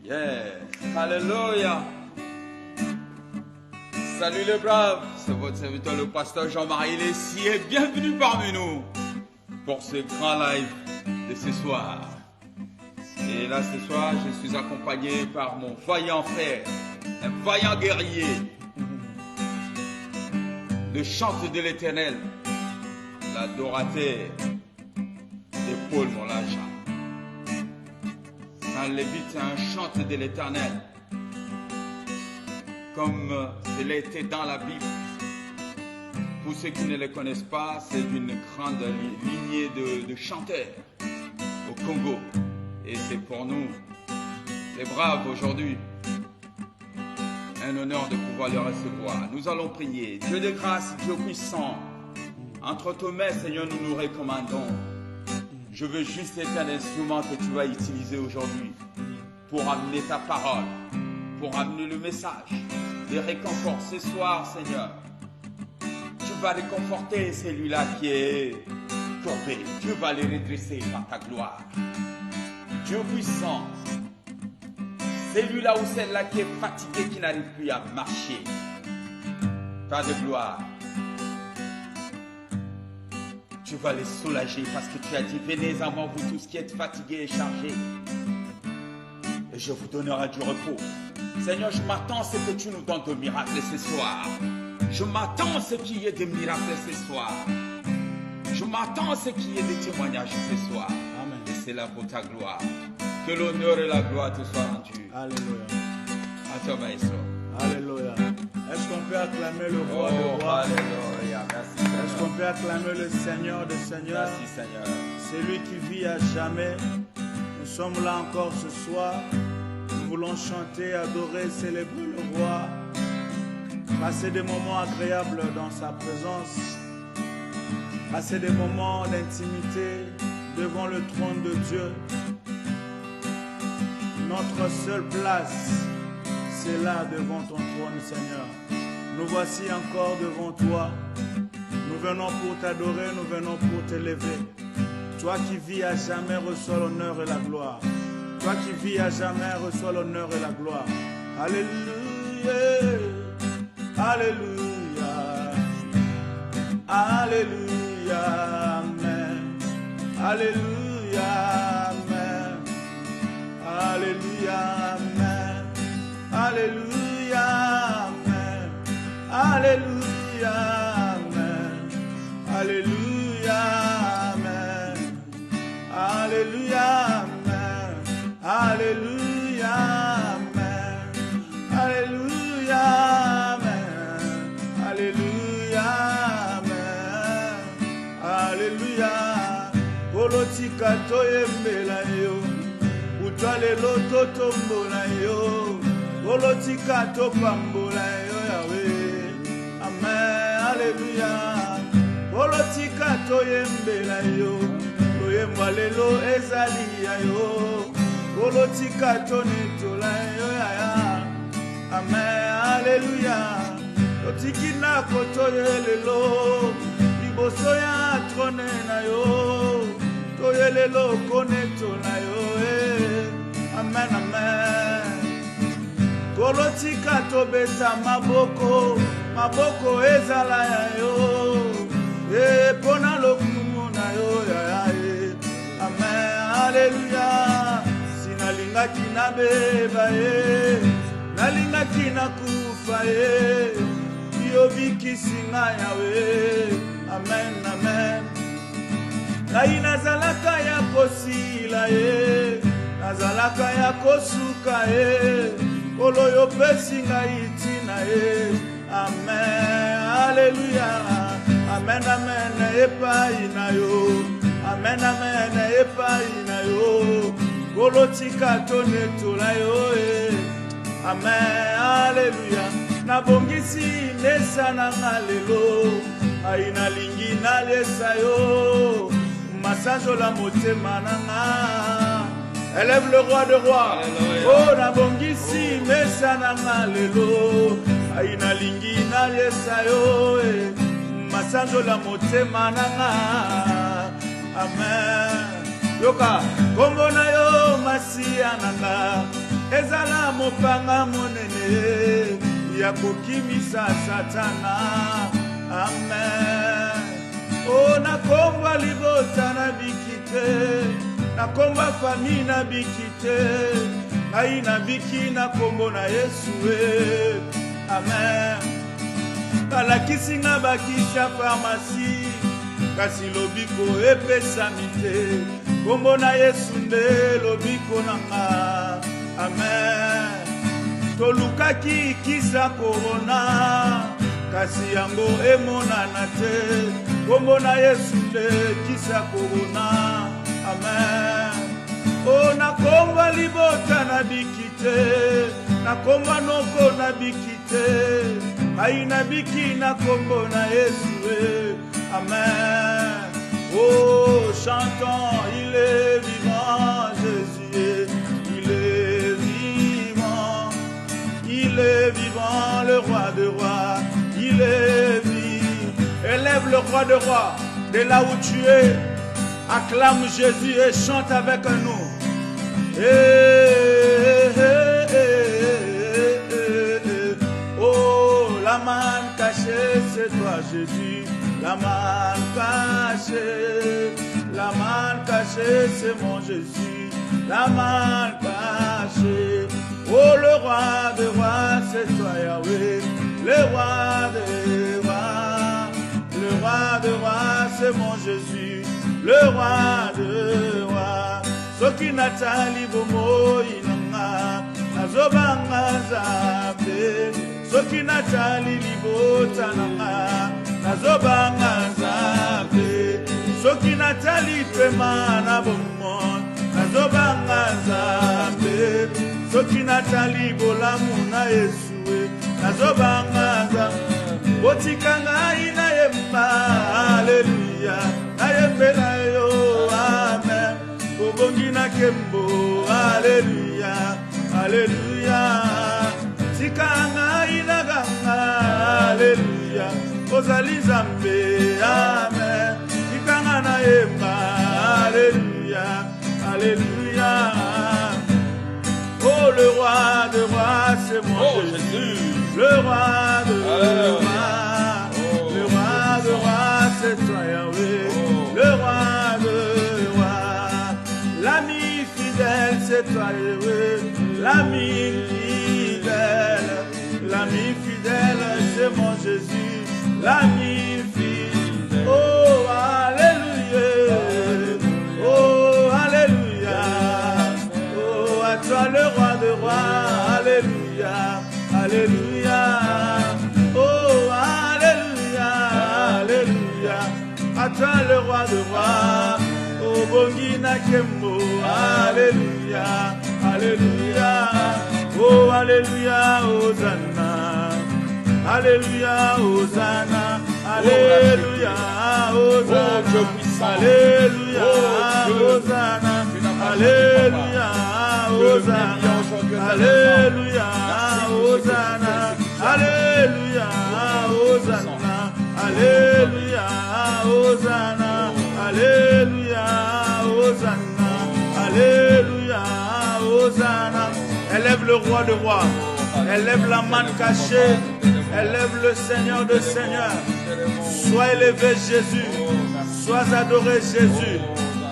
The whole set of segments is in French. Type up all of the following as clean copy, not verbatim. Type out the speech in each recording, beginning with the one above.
Yeah. Alléluia. Salut les braves, c'est votre serviteur le pasteur Jean-Marie Lessie et bienvenue parmi nous pour ce grand live de ce soir. Et là ce soir, je suis accompagné par mon vaillant frère, un vaillant guerrier, le chante de l'Éternel, l'adorateur de Paul Molaja. Un lévite, un chante de l'Éternel, comme il était dans la Bible. Pour ceux qui ne le connaissent pas, c'est une grande lignée de chanteurs au Congo. Et c'est pour nous, les braves aujourd'hui, un honneur de pouvoir le recevoir. Nous allons prier. Dieu de grâce, Dieu puissant, entre tes mains, Seigneur, nous nous recommandons. Je veux juste être un instrument que tu vas utiliser aujourd'hui pour amener ta parole, pour amener le message de réconfort ce soir, Seigneur. Tu vas réconforter celui-là qui est courbé. Tu vas le redresser par ta gloire. Dieu puissant, celui-là ou celle-là qui est fatigué, qui n'arrive plus à marcher. Pas de gloire. Tu vas les soulager parce que tu as dit, venez à moi vous tous qui êtes fatigués et chargés. Et je vous donnerai du repos. Seigneur, je m'attends à ce que tu nous donnes de miracles ce soir. Je m'attends à ce qu'il y ait des miracles ce soir. Je m'attends à ce qu'il y ait des témoignages ce soir. Amen. Et c'est là pour ta gloire. Que l'honneur et la gloire te soient rendus. Alléluia. À toi, Maestro. Alléluia. Est-ce qu'on peut acclamer le roi de rois? Alléluia. Merci, Seigneur. Est-ce qu'on peut acclamer le Seigneur des Seigneurs? Merci, Seigneur. Celui qui vit à jamais. Nous sommes là encore ce soir. Nous voulons chanter, adorer, célébrer le roi. Passer des moments agréables dans sa présence. Passer des moments d'intimité devant le trône de Dieu. Notre seule place, c'est là devant ton trône, Seigneur. Nous voici encore devant toi. Nous venons pour t'adorer, nous venons pour t'élever. Toi qui vis à jamais, reçois l'honneur et la gloire. Toi qui vis à jamais, reçois l'honneur et la gloire. Alléluia, Alléluia, Alléluia, Amen. Alléluia, Amen. Alléluia, Amen. Alléluia, Amen. Alléluia, Amen. Alléluia, Amen. Alléluia, Amen. Alléluia, Amen. Alléluia, Amen. Alléluia, Amen. Alléluia. Olotika toyembela yo. Utwa lelo totombola yo. Olotika topambola yo Yahweh. Amen. Alléluia. Olotika toyembela yo. Toyemba lelo ezali ya yo. Olotika tonetola yo ya. Amen. Alléluia. Otikina kotoye lelo. Liboso ya trone na yo. Toye lelo konetola yo. Amen, amen. Kolotika tobeta maboko. Maboko ezala ya yo. Pona lokumu na yo ya. Amen. Alléluia. Sinalingaki na beba nalingaki na kufa yobikisi nga Yawe. Amen, amen. Ngai nazalaka ya kosila nazalaka ya kosuka kolo yopesi ngai tina Amen. Alléluia. Amen, amen. Epai na yo. Amen, amen. Epai na yo. Kolotika tonetola yo Amen. Alléluia. Nabongisi mesa na ngalelo. Aina lingi na lesa yo. Masanjo la motema nanga. Élève le roi de rois. Oh nabongisi mesa na ngalelo. Aina lingi na lesa yo. Masanjo la motema nanga. Amen. Yoka kombo na yo masiya nanga. ezala mopanga monene ya kokimisa satana. Amen. Oh, nakomba libota na bikite, nakomba famille na bikite, ngai na biki na kombo na Yesu. Amen. Balakisi nga bakisi ya pharmacie, kasi lobiko epesami te, kombo na Yesu nde lobiko nanga. Amen. Tolukaki kisa korona, kasi yango emonana te, kombo na Yesu nde kisa korona. Amen. Oh, nakomba libota na bikite, nakomba noko na bikite, ai na biki na kombo na Yesu. Amen. Oh, chantons, il est vivant, Jésus, il est vivant, il est vivant, le roi de rois, il est vivant. Élève le roi de rois de là où tu es, acclame Jésus et chante avec nous. Oh, la manne cachée, c'est toi Jésus. La manne cachée, c'est mon Jésus. La manne cachée. Oh, le roi de rois, c'est toi Yahweh. Le roi de rois, le roi de rois, c'est mon Jésus. Le roi de rois. Soki natali bomo inanga, nazobanga zabe. Soki natali libota nanga, nazobanga zabe. Soki natali pema na bomo, nazobanga zabe. Soki natali bolamu na Yesu, nazobanga zabe. Botikanga ina yemba, haleluya, na yembela yo, amen. Bongina kembo, alléluia, alléluia. Sikanga inaganga, alléluia. Ozali zambe, amen. Sikanga na emba, alléluia, alléluia. Oh, le roi de rois, c'est mon Jésus. Le roi de rois, le roi de rois, c'est toi Yahweh. Le roi de l'ami fidèle, c'est toi, l'ami fidèle, c'est mon Jésus, l'ami fidèle. Oh, alléluia, oh, alléluia, oh, à toi le roi de rois, alléluia, alléluia, oh, alléluia, alléluia, à toi le roi de rois. Oh, bongina kembo, alléluia, alléluia, oh, alléluia, hosanna, alléluia, hosanna, alléluia, hosanna, alléluia, hosanna, alléluia, hosanna, alléluia, hosanna, alléluia, hosanna, alléluia, hosanna, alléluia, hosanna, alléluia, hosanna. Élève le roi de rois, élève la manne cachée, élève le Seigneur de seigneurs. Sois élevé Jésus, sois adoré Jésus.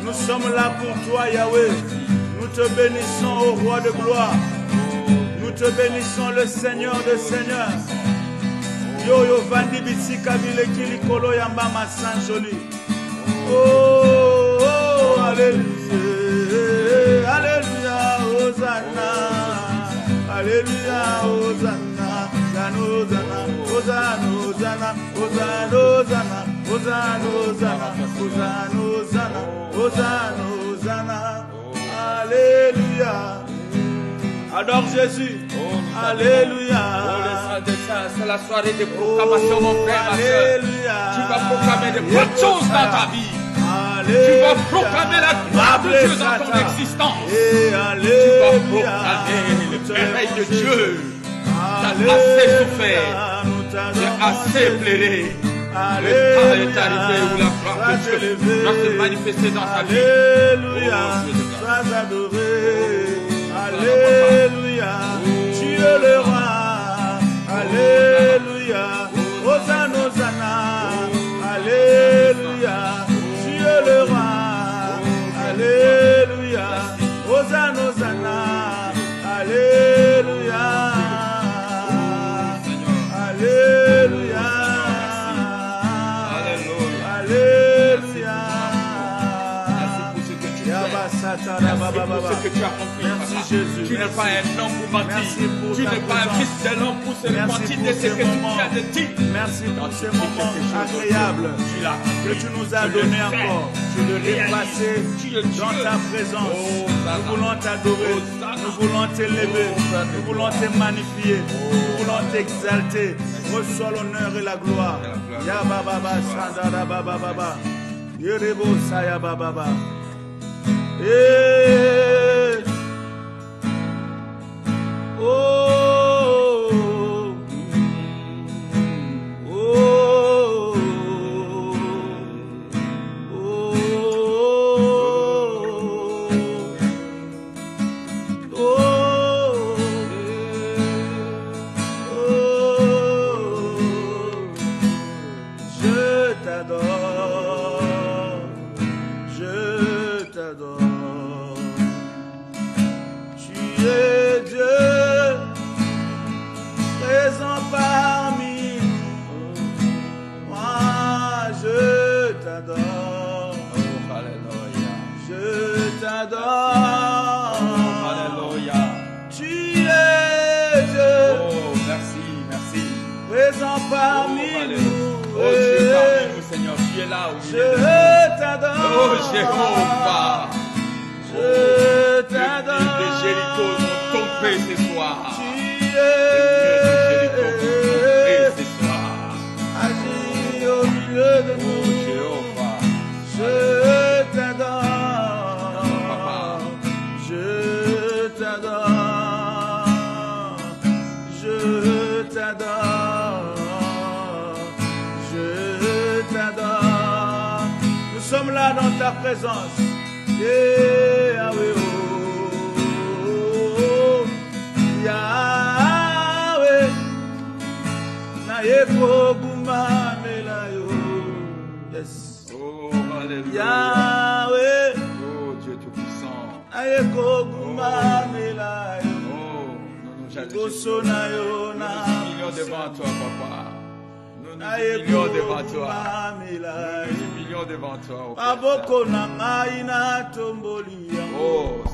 Nous sommes là pour toi Yahweh. Nous te bénissons au roi de gloire. Nous te bénissons le Seigneur de seigneurs. Yo yo vandi bisika bilekili kolo yamba masan joli. Oh, oh, alléluia, alléluia, hosanna, alléluia, hosanna, hosanna, hosanna, hosanna, hosanna, hosanna, hosanna, hosanna, hosanna, hosanna, alléluia. Adore Jésus. Alléluia. C'est la soirée de proclamation, mon frère, ma soeur. Tu vas proclamer de bonnes choses dans ta vie. Tu vas proclamer la gloire de Dieu dans ton existence. Tu vas proclamer le merveille de Dieu. Tu as assez souffert. Tu as assez pleuré. Le temps est arrivé où la gloire de Dieu doit se manifester dans ta vie. Alléluia. Sois adoré. Alléluia. Alléluia, tu es le roi. Alléluia, Hosanna, Hosanna. Alléluia, tu es le roi. Alléluia, Hosanna, Hosanna. Alléluia, Alléluia, Alléluia. Merci Jésus. Tu n'es pas un homme pour mentir. Tu n'es pas un fils de l'homme pour se repentir de ce que tu viens de dire. Merci pour ces moments agréables que tu nous as donnés encore. Tu le déplacer dans ta présence. Nous voulons t'adorer. Nous voulons t'élever. Nous voulons te magnifier. Nous voulons t'exalter. Reçois l'honneur et la gloire. Ya baba baba shandara baba baba. Yerebo saya baba baba. Oh, oh, je t'adore, je t'adore. Tu es Dieu, présent parmi nous. Moi, je t'adore. Oh, alléluia. Je t'adore. Oh, alléluia. Tu es Dieu, Oh, merci, merci. présent parmi Oh, alléluia. nous. Oh, Dieu parmi nous, Seigneur. Tu es là où il est. Je t'adore. Oh, Jéhovah. Je t'adore. Les murs de Jéricho sont tombés ce soir. Tu Les murs de Jéricho sont tombés es ce soir. agis au milieu de Oh, nous. Jéhovah. Je t'adore. Je t'adore. Je t'adore. Je t'adore. Nous sommes là dans ta présence. Yahweh, oh, Yahweh, Naeko Guma Melayo, yes, Oh, alléluia. Yahweh, Oh, Dieu Tout-Puissant. Naeko Guma Melayo, Oh, nous Bosonayo na, humilions devant toi, papa. Nous nous Naeko humilions devant toi. Guma Nous Melayo, nous humilions devant toi. Oh, Père. Aboko na Maina Tombolia. Oh,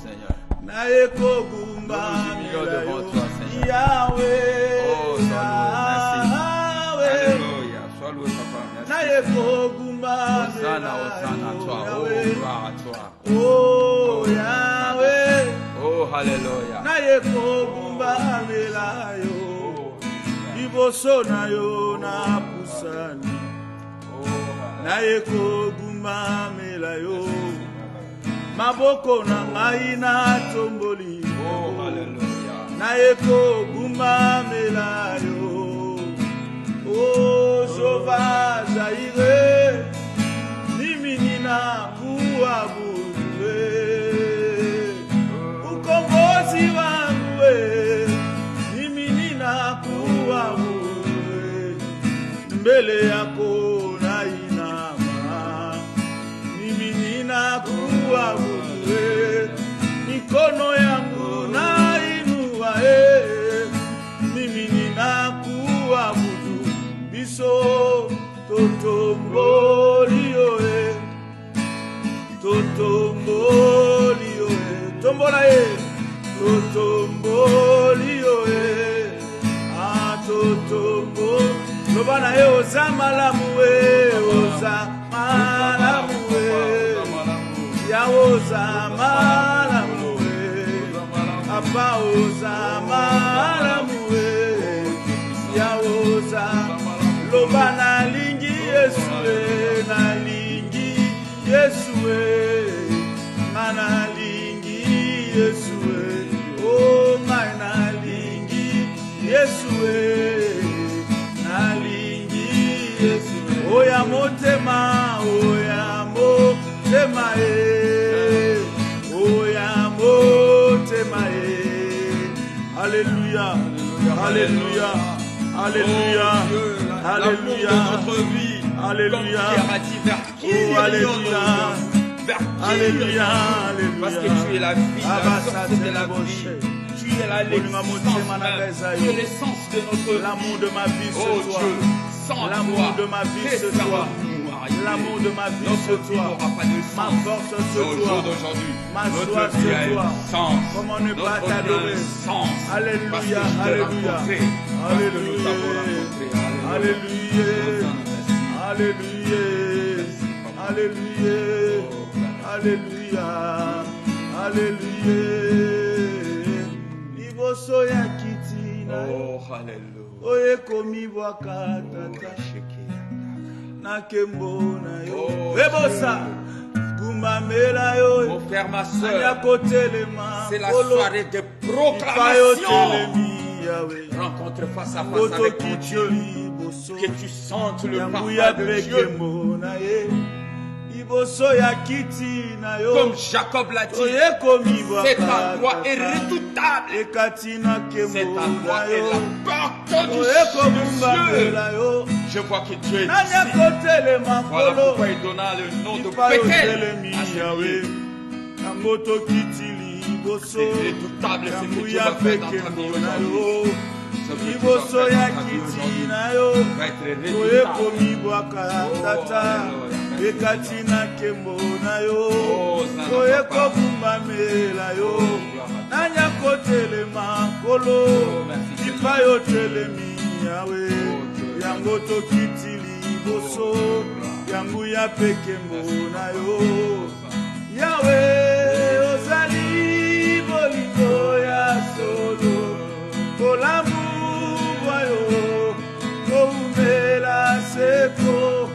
Seignor. Naeko Gumba Nous nous humilions devant toi, Seigneur. Yahweh, Oh, sois loué, merci. Yahweh, Alléluia. Sois loué, papa. Merci. Naeko Gumba Hosanna, Hosanna à toi. Oh, gloire à toi. Oh, Yahweh, Oh, alléluia. Naeko Gumba Melayo, Iboso na yo na pusani, Naeko Gumba Melayo, Maboko na ngai na tomboli. Oh, alléluia. Naeko Gumba Melayo. Oh, Jova Jaire, Niminina Kuabue, Ukombozi wangu, Niminina Kuabue, mbele yako na inama, Niminina Kuabue, mikono yangu na inua, mimi ninakuabudu. Biso totombolio, totombolio, tombola totombolio, totombo, lobana ozamalamu, ozamalamu, ya ozamalamu, apa ozamalamu, ya ozamalamu. Loba nalingi Yesue, nalingi Yesue, nalingi Yesue, oh my nalingi Yesue, nalingi Yesue, oh ya motema, oh ya motema, oh ya motema, Alléluia. Alléluia. Alléluia. Oh Dieu, l'amour Alléluia. de notre vie. Alléluia. Comme Pierre a dit, vers qui Oh, irions-nous? Alléluia. Vers qui Alléluia. irions-nous? Parce que tu es la vie, la source de la vie. Tu es la l'existence même. Tu es l'essence de notre L'amour de ma vie, Oh c'est toi. Dieu, sans L'amour toi, de ma vie, qu'est-ce c'est que toi. nous arriver? L'amour de ma vie, Notre c'est vie toi. n'aura pas de Ma sens. force, Au c'est jour toi. d'aujourd'hui, Ma notre joie, vie a c'est toi. un sens. Comment ne pas Notre vie a t'adorer? un sens. Alléluia, Parce que je t'ai alléluia. rencontré. Parce que nous t'avons rencontré. Alléluia. Hosanna, merci. Alléluia. Alléluia. Alléluia. Alléluia. Liboso ya kiti na yo. Oh, alléluia. Oye komi bwaka Oh, tata. Shekinah. Na kembo na yo. Oh, Ebosa. Kumamela yo. Mon frère, ma Anya soeur, kotelema. c'est la Kolo. soirée de Ipayo proclamation. telemi yawe. Rencontre face à face Koto avec mon Dieu. kitili boso. Que tu sentes le Yambuya parfum de Dieu. bekembo na ye. Liboso ya kiti na yo. Comme Jacob l'a dit, Oye komi c'est bwaka ta loi tata. est redoutable. Ekati na C'est kembo ta loi na est yo. la porte du Oye Dieu. kobumbamela yo. Je vois que Dieu est Nanya ici. kotelema Voilà kolo. pourquoi il donna le nom de Ipayo Bethel telemi à ce yawe. lieu. Yango tokitili boso. C'est redoutable ce que Dieu Yambuya va faire dans ta vie bekembo na aujourd'hui. yo. Ce que tu vas Liboso faire ya dans ta vie kiti aujourd'hui na yo. va être Oye redoutable. komi bwaka tata. alléluia. Ekati na kembo na yo. Oh, Zana Oye Papa. kobumbamela yo. Oh, gloire à Dieu. Nanya kotelema kolo. Oh, merci, Seigneur. Ipayo telemi yawe. Oh, Dieu. Yango tokitili boso. Oh, Yango ya pekembo na yo. Merci. Yawe ozali bolingo ya solo. Kolamu wayo. Koumela seko.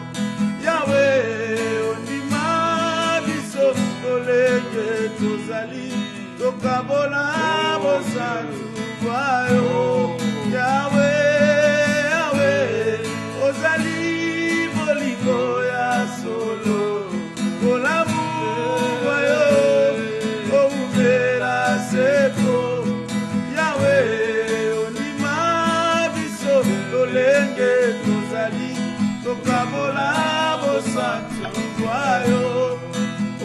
Yawe ondima biso olenge tozali. Tokabola bosantu wayo. Yawe, Yawe, ozali bolingo ya solo. Kolamu wayo, koumela seko. Yawe, ondima biso tolenge tozali. Tokabola bosantu wayo.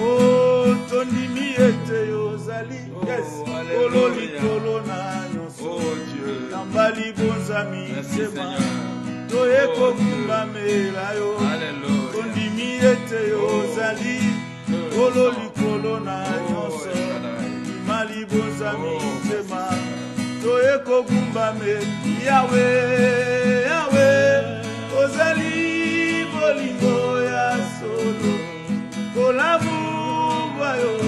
Oh, tondimi ete yozali. Yes, alléluia. kolo likolo na nyonso. Oh Dieu. Tambali bonzami Merci sema. Seigneur. Toye Oh, kokumbamela yo. Alléluia. Tondimi ete yozali. Kolo likolo na nyonso. Mali bonzami sema. Toye kokumbame. Yawe, Yawe. Ozali bolingo ya solo. Kolamu wayo.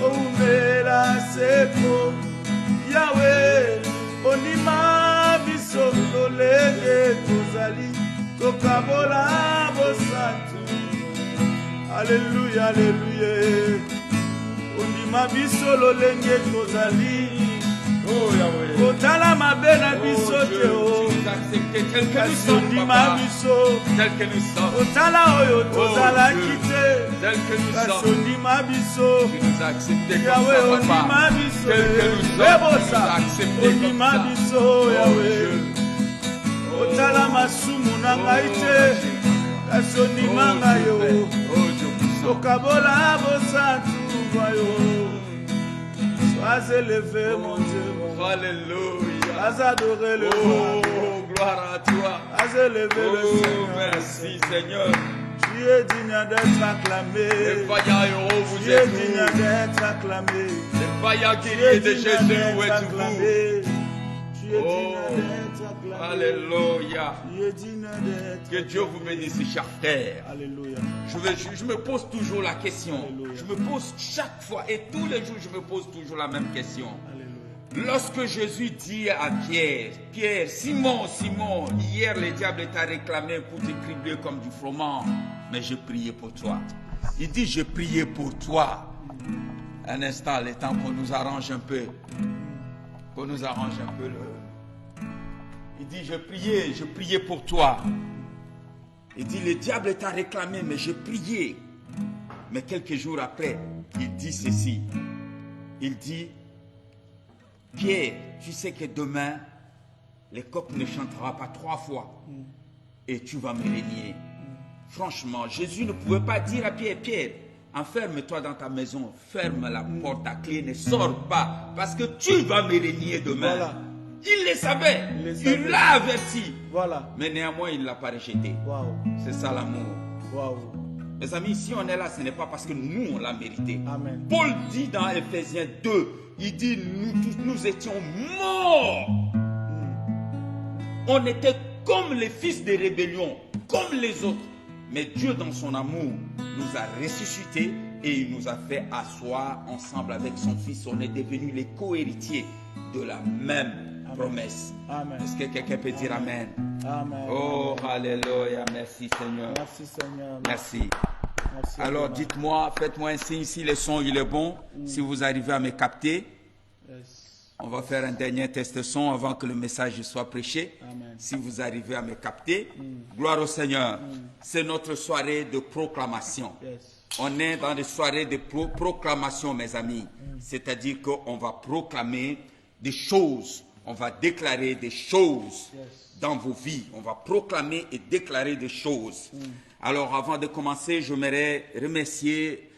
Oumela seko. Yawe, onima biso lolenge tozali. Tokabola bosantu. Alléluia, alléluia. Ondima biso lolenge tozali. Oh Yahweh. Kotala mabe na biso Oh te Dieu, o. tu nous as acceptés tel que nous Kasi sommes, ondima Papa. biso. Tel que nous sommes. Kotala oyo tozalaki te. Tel que nous Kasi sommes. ondima biso. Tu nous as acceptés comme Yawe ça, ondima Papa. biso. Tel que nous sommes, tu nous as Ebosa. acceptés comme Ondima ça. biso Oh Yawe. Dieu. Otala masumu na ngai te. Kasi ondima ngai yo. Oh Dieu puissant. Tokabola bosantu wayo. Sois élevé mon Dieu. Alléluia. Sois adoré le roi. Oh, gloire à toi. Sois élevé le Oh, Seigneur. merci Seigneur. Tu es digne d'être acclamé. Les vaillants héros, vous Tu es êtes digne où? d'être acclamé. Les vaillants Tu es guerriers de digne Jésus, où d'être êtes-vous? acclamé. Tu es Oh, digne d'être acclamé. Alléluia. Tu es digne d'être Que Dieu vous bénisse, chers frères. Alléluia. Je me pose toujours la question. Alléluia. Je me pose chaque fois et tous les jours, je me pose toujours la même question. Alléluia. Lorsque Jésus dit à Pierre, Pierre, Simon, Simon, hier le diable t'a réclamé pour te cribler comme du froment, mais j'ai prié pour toi. Il dit, j'ai prié pour toi. Un instant, le temps qu'on nous arrange un peu. Qu'on nous arrange un peu le... Il dit, j'ai prié pour toi. Il dit, le diable t'a réclamé, mais j'ai prié. Mais quelques jours après, il dit ceci. Il dit, Pierre, tu sais que demain, les coqs ne chantera pas 3 fois et tu vas me régner. Franchement, Jésus ne pouvait pas dire à Pierre, Pierre, enferme-toi dans ta maison, ferme la porte à clé, ne sors pas, parce que tu vas me régner demain. Voilà. Il le savait, il l'a averti. Voilà. Mais néanmoins, il ne l'a pas rejeté. Waouh. C'est ça l'amour. Waouh. Mes amis, si on est là, ce n'est pas parce que nous, on l'a mérité. Amen. Paul dit dans Ephésiens 2, il dit, nous tous, nous étions morts. On était comme les fils de rébellion, comme les autres. Mais Dieu, dans son amour, nous a ressuscités et il nous a fait asseoir ensemble avec son Fils. On est devenus les co-héritiers de la même promesse. Amen. Est-ce que quelqu'un peut dire Amen? Amen. Oh, alléluia. Merci Seigneur. Merci Seigneur. Merci. Merci. Alors dites-moi, faites-moi un signe si le son il est bon, si vous arrivez à me capter. Yes. On va faire un dernier test son avant que le message soit prêché. Amen. Si vous arrivez à me capter, gloire au Seigneur. C'est notre soirée de proclamation. Yes. On est dans des soirées de proclamation, mes amis. C'est-à-dire qu'on va proclamer des choses. On va déclarer des choses dans vos vies. On va proclamer et déclarer des choses. Alors, avant de commencer, j'aimerais remercier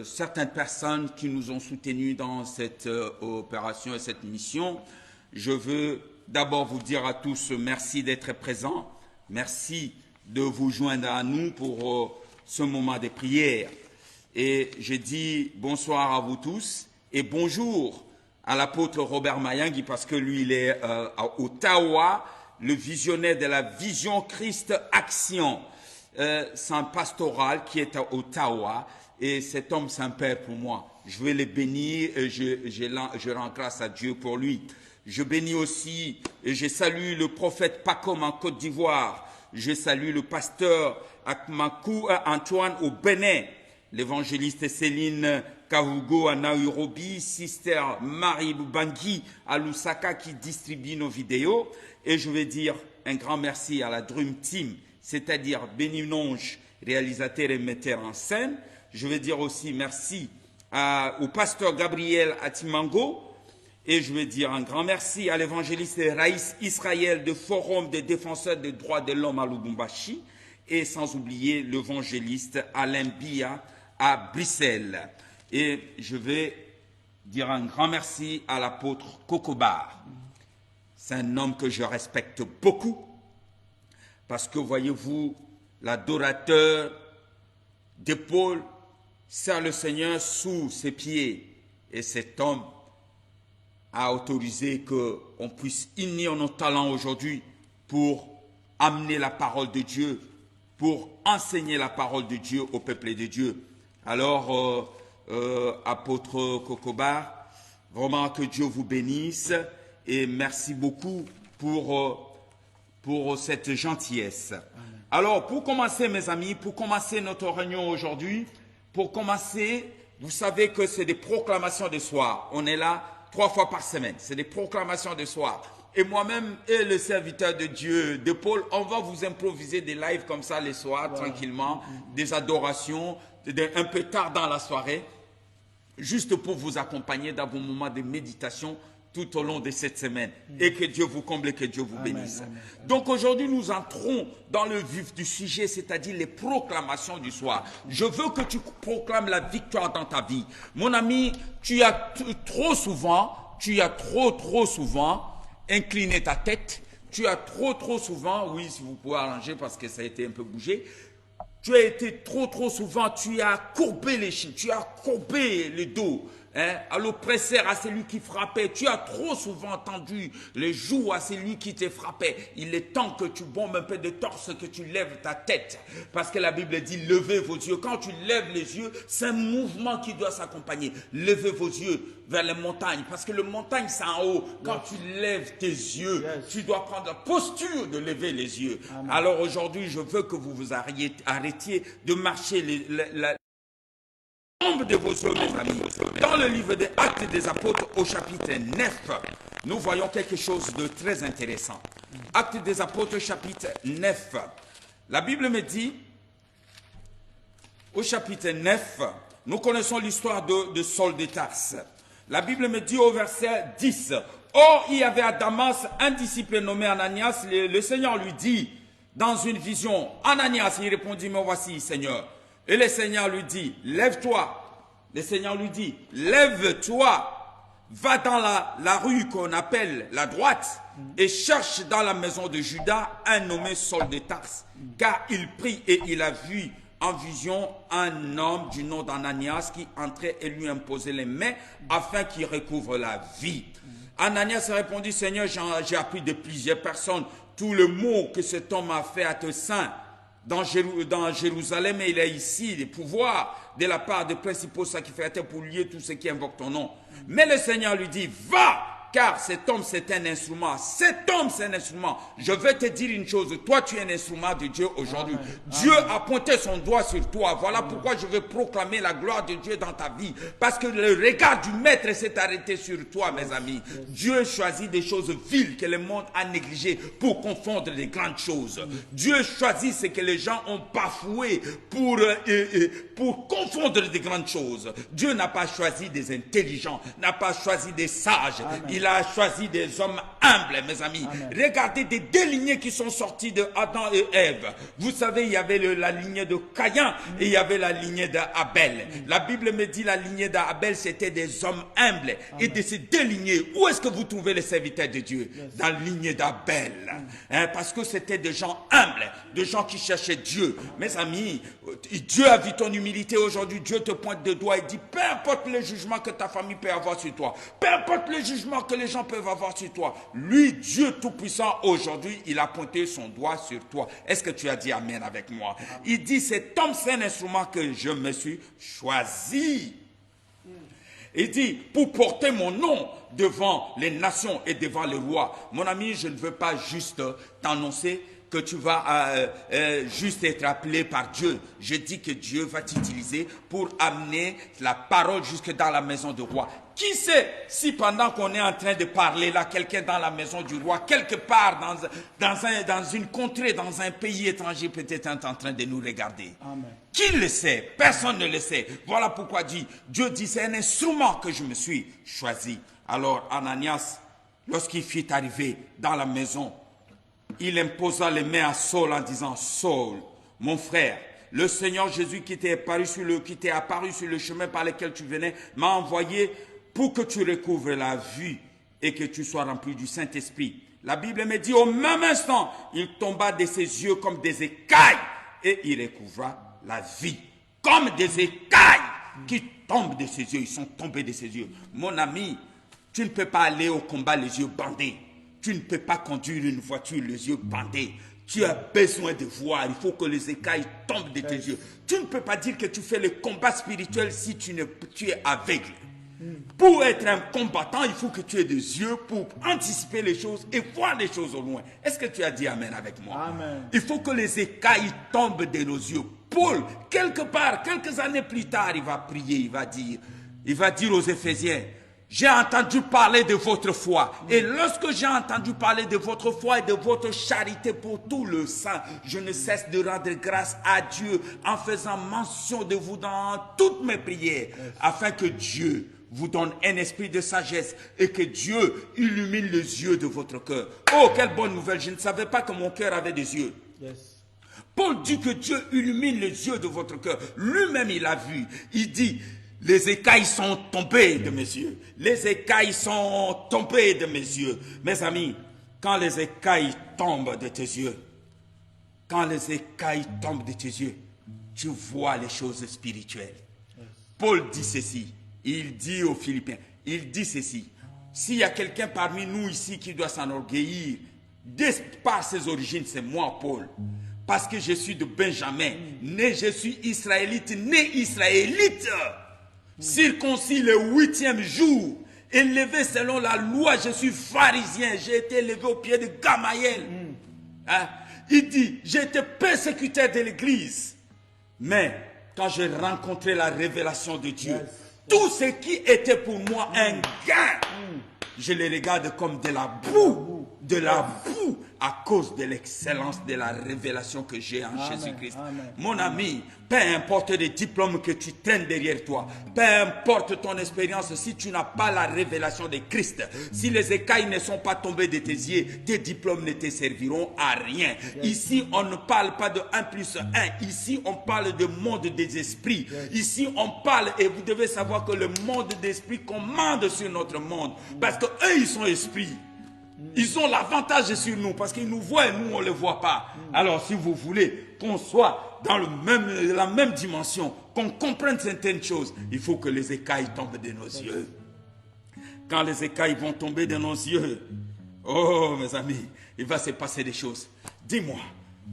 certaines personnes qui nous ont soutenus dans cette opération et cette mission. Je veux d'abord vous dire à tous merci d'être présents. Merci de vous joindre à nous pour ce moment de prière. Et je dis bonsoir à vous tous et bonjour à l'apôtre Robert Mayangui parce que lui, il est à Ottawa, le visionnaire de la Vision Christ Action. C'est un pastoral qui est à Ottawa. Et cet homme, c'est un père pour moi. Je vais le bénir et je rends grâce à Dieu pour lui. Je bénis aussi et je salue le prophète Pacom en Côte d'Ivoire. Je salue le pasteur Akmakou Antoine au Bénin. L'évangéliste Céline Kahugo à Nairobi. Sister Marie Bangui à Lusaka qui distribue nos vidéos. Et je vais dire un grand merci à la Dream Team, c'est-à-dire Béninonge, réalisateur et metteur en scène. Je veux dire aussi merci au pasteur Gabriel Atimango et je veux dire un grand merci à l'évangéliste Raïs Israël de Forum des défenseurs des droits de l'homme à Lubumbashi et sans oublier l'évangéliste Alain Bia à Bruxelles. Et je vais dire un grand merci à l'apôtre Kokobar. C'est un homme que je respecte beaucoup parce que voyez-vous, l'adorateur d'épaule sert le Seigneur sous ses pieds et cet homme a autorisé qu'on puisse unir nos talents aujourd'hui pour amener la parole de Dieu, pour enseigner la parole de Dieu au peuple de Dieu. Alors, apôtre Kokobar, vraiment que Dieu vous bénisse et merci beaucoup pour cette gentillesse. Amen. Alors, pour commencer mes amis, pour commencer notre réunion aujourd'hui, pour commencer, vous savez que c'est des proclamations de soir. On est là 3 fois par semaine. C'est des proclamations de soir. Et moi-même et le serviteur de Dieu, de Paul, on va vous improviser des lives comme ça les soirs, tranquillement, des adorations, un peu tard dans la soirée, juste pour vous accompagner dans vos moments de méditation tout au long de cette semaine. Et que Dieu vous comble et que Dieu vous bénisse. Amen. Donc aujourd'hui, nous entrons dans le vif du sujet, c'est-à-dire les proclamations du soir. Je veux que tu proclames la victoire dans ta vie. Mon ami, tu as trop souvent incliné ta tête. Tu as trop souvent, oui, si vous pouvez arranger parce que ça a été un peu bougé. Tu as été trop souvent, tu as courbé les chines, tu as courbé le dos. À l'oppresseur, à celui qui frappait. Tu as trop souvent tendu les joues à celui qui te frappait. Il est temps que tu bombes un peu de torse, que tu lèves ta tête. Parce que la Bible dit, levez vos yeux. Quand tu lèves les yeux, c'est un mouvement qui doit s'accompagner. Levez vos yeux vers les montagnes. Parce que les montagnes, c'est en haut. Quand tu lèves tes yeux, tu dois prendre la posture de lever les yeux. Amen. Alors aujourd'hui, je veux que vous vous arrêtiez de marcher de vos yeux, mes amis. Dans le livre des Actes des Apôtres au chapitre 9, nous voyons quelque chose de très intéressant. Actes des Apôtres chapitre 9. La Bible me dit, au chapitre 9, nous connaissons l'histoire de Saul de Tarse. La Bible me dit au verset 10, « Or, il y avait à Damas un disciple nommé Ananias. Le Seigneur lui dit, dans une vision, « Ananias », il répondit, « Me voici, Seigneur. » Et le Seigneur lui dit, « Lève-toi. » Le Seigneur lui dit, « Lève-toi. Va dans la rue qu'on appelle la droite et cherche dans la maison de Judas un nommé Saul de Tarse. Car il prie et il a vu en vision un homme du nom d'Ananias qui entrait et lui imposait les mains afin qu'il recouvre la vie. » Ananias répondit, « Seigneur, j'ai appris de plusieurs personnes tout le mot que cet homme a fait à te saint dans Jérusalem, et il a ici des pouvoirs de la part des principaux sacrificateurs pour lier tous ceux qui invoquent ton nom. » Mais le Seigneur lui dit, « Va, car cet homme c'est un instrument. » Cet homme c'est un instrument. Je vais te dire une chose, toi tu es un instrument de Dieu aujourd'hui. Dieu a pointé son doigt sur toi. Voilà pourquoi je veux proclamer la gloire de Dieu dans ta vie. Parce que le regard du Maître s'est arrêté sur toi, mes amis. Dieu choisit des choses viles que le monde a négligées pour confondre les grandes choses. Dieu choisit ce que les gens ont bafoué pour confondre des grandes choses. Dieu n'a pas choisi des intelligents, n'a pas choisi des sages. Il a choisi des hommes humbles, mes amis. Amen. Regardez des deux lignées qui sont sorties de Adam et Ève. Vous savez, il y avait la lignée de Caïn et il y avait la lignée d'Abel. La Bible me dit la lignée d'Abel, c'était des hommes humbles. Et de ces deux lignées, où est-ce que vous trouvez les serviteurs de Dieu? Dans la lignée d'Abel. Parce que c'était des gens humbles, des gens qui cherchaient Dieu. Mes amis, Dieu a vu ton humilité aujourd'hui. Dieu te pointe de doigt et dit, peu importe le jugement que ta famille peut avoir sur toi, peu importe le jugement que les gens peuvent avoir sur toi, lui, Dieu Tout-Puissant, aujourd'hui, il a pointé son doigt sur toi. Est-ce que tu as dit Amen avec moi? Il dit, cet homme, c'est un instrument que je me suis choisi. Il dit, pour porter mon nom devant les nations et devant les rois. Mon ami, je ne veux pas juste t'annoncer que tu vas juste être appelé par Dieu. Je dis que Dieu va t'utiliser pour amener la parole jusque dans la maison du roi. Qui sait si pendant qu'on est en train de parler là, quelqu'un dans la maison du roi, quelque part dans une contrée, dans un pays étranger, peut-être est en train de nous regarder. Amen. Qui le sait? Personne ne le sait. Voilà pourquoi Dieu dit, c'est un instrument que je me suis choisi. Alors Ananias, lorsqu'il fut arrivé dans la maison, il imposa les mains à Saul en disant, « Saul, mon frère, le Seigneur Jésus qui t'est apparu sur le chemin par lequel tu venais m'a envoyé pour que tu recouvres la vue et que tu sois rempli du Saint-Esprit. » La Bible me dit, au même instant, il tomba de ses yeux comme des écailles et il recouvra la vie. Comme des écailles qui tombent de ses yeux. Ils sont tombés de ses yeux. Mon ami, tu ne peux pas aller au combat les yeux bandés. Tu ne peux pas conduire une voiture les yeux bandés. Tu as besoin de voir. Il faut que les écailles tombent de tes yeux. Tu ne peux pas dire que tu fais le combat spirituel si tu es aveugle. Pour être un combattant, il faut que tu aies des yeux pour anticiper les choses et voir les choses au loin. Est-ce que tu as dit Amen avec moi? Amen. Il faut que les écailles tombent de nos yeux. Paul, quelque part, quelques années plus tard, il va prier, il va dire aux Éphésiens, j'ai entendu parler de votre foi. Et lorsque j'ai entendu parler de votre foi et de votre charité pour tout le saint, je ne cesse de rendre grâce à Dieu en faisant mention de vous dans toutes mes prières, afin que Dieu vous donne un esprit de sagesse et que Dieu illumine les yeux de votre cœur. Oh, quelle bonne nouvelle! Je ne savais pas que mon cœur avait des yeux. Yes. Paul dit que Dieu illumine les yeux de votre cœur. Lui-même, il a vu. Il dit, les écailles sont tombées de mes yeux. Les écailles sont tombées de mes yeux. Mes amis, quand les écailles tombent de tes yeux, tu vois les choses spirituelles. Paul dit ceci. Il dit aux Philippiens, il dit ceci. S'il y a quelqu'un parmi nous ici qui doit s'enorgueillir, par ses origines, c'est moi, Paul. Parce que je suis de Benjamin, je suis israélite, circoncis le 8e jour, élevé selon la loi, je suis pharisien, j'ai été élevé au pied de Gamaliel. Il dit, j'ai été persécuteur de l'église, mais quand j'ai rencontré la révélation de Dieu, tout ce qui était pour moi un gain, je les regarde comme de la boue à cause de l'excellence de la révélation que j'ai en Jésus-Christ. Mon ami, peu importe les diplômes que tu traînes derrière toi, peu importe ton expérience, si tu n'as pas la révélation de Christ, si les écailles ne sont pas tombées de tes yeux, tes diplômes ne te serviront à rien. Ici, on ne parle pas de 1 plus 1. Ici, on parle de monde des esprits. Ici, on parle, et vous devez savoir que le monde des esprits commande sur notre monde. Parce que eux, ils sont esprits. Ils ont l'avantage sur nous parce qu'ils nous voient et nous on ne les voit pas. Alors si vous voulez qu'on soit dans la même dimension, qu'on comprenne certaines choses, il faut que les écailles tombent de nos yeux. Quand les écailles vont tomber de nos yeux, oh mes amis, il va se passer des choses. Dis-moi,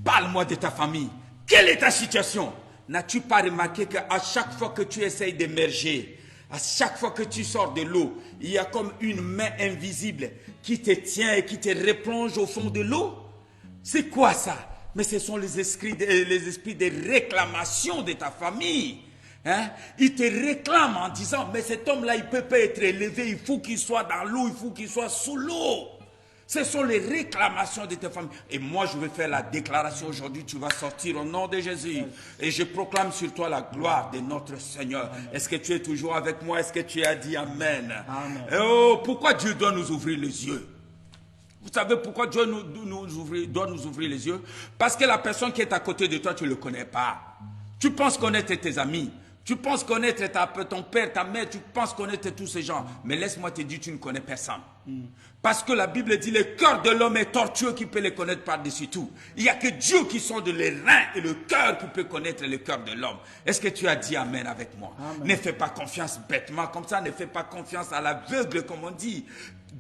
parle-moi de ta famille. Quelle est ta situation? N'as-tu pas remarqué qu'à chaque fois que tu essayes d'émerger, à chaque fois que tu sors de l'eau, il y a comme une main invisible qui te tient et qui te replonge au fond de l'eau? C'est quoi ça? Mais ce sont les esprits de réclamation de ta famille. Hein? Ils te réclament en disant, mais cet homme-là, il ne peut pas être élevé, il faut qu'il soit dans l'eau, il faut qu'il soit sous l'eau. Ce sont les réclamations de ta famille. Et moi, je vais faire la déclaration aujourd'hui. Tu vas sortir au nom de Jésus. Et je proclame sur toi la gloire de notre Seigneur. Est-ce que tu es toujours avec moi? Est-ce que tu as dit Amen? Amen. Oh, pourquoi Dieu doit nous ouvrir les yeux? Vous savez pourquoi Dieu doit nous ouvrir les yeux? Parce que la personne qui est à côté de toi, tu ne le connais pas. Tu penses connaître tes amis. Tu penses connaître ton père, ta mère, tu penses connaître tous ces gens. Mais laisse-moi te dire, tu ne connais personne. Parce que la Bible dit, le cœur de l'homme est tortueux qui peut les connaître par-dessus tout. Il n'y a que Dieu qui sonde les reins et le cœur qui peut connaître le cœur de l'homme. Est-ce que tu as dit Amen avec moi? Amen. Ne fais pas confiance bêtement comme ça, ne fais pas confiance à l'aveugle comme on dit.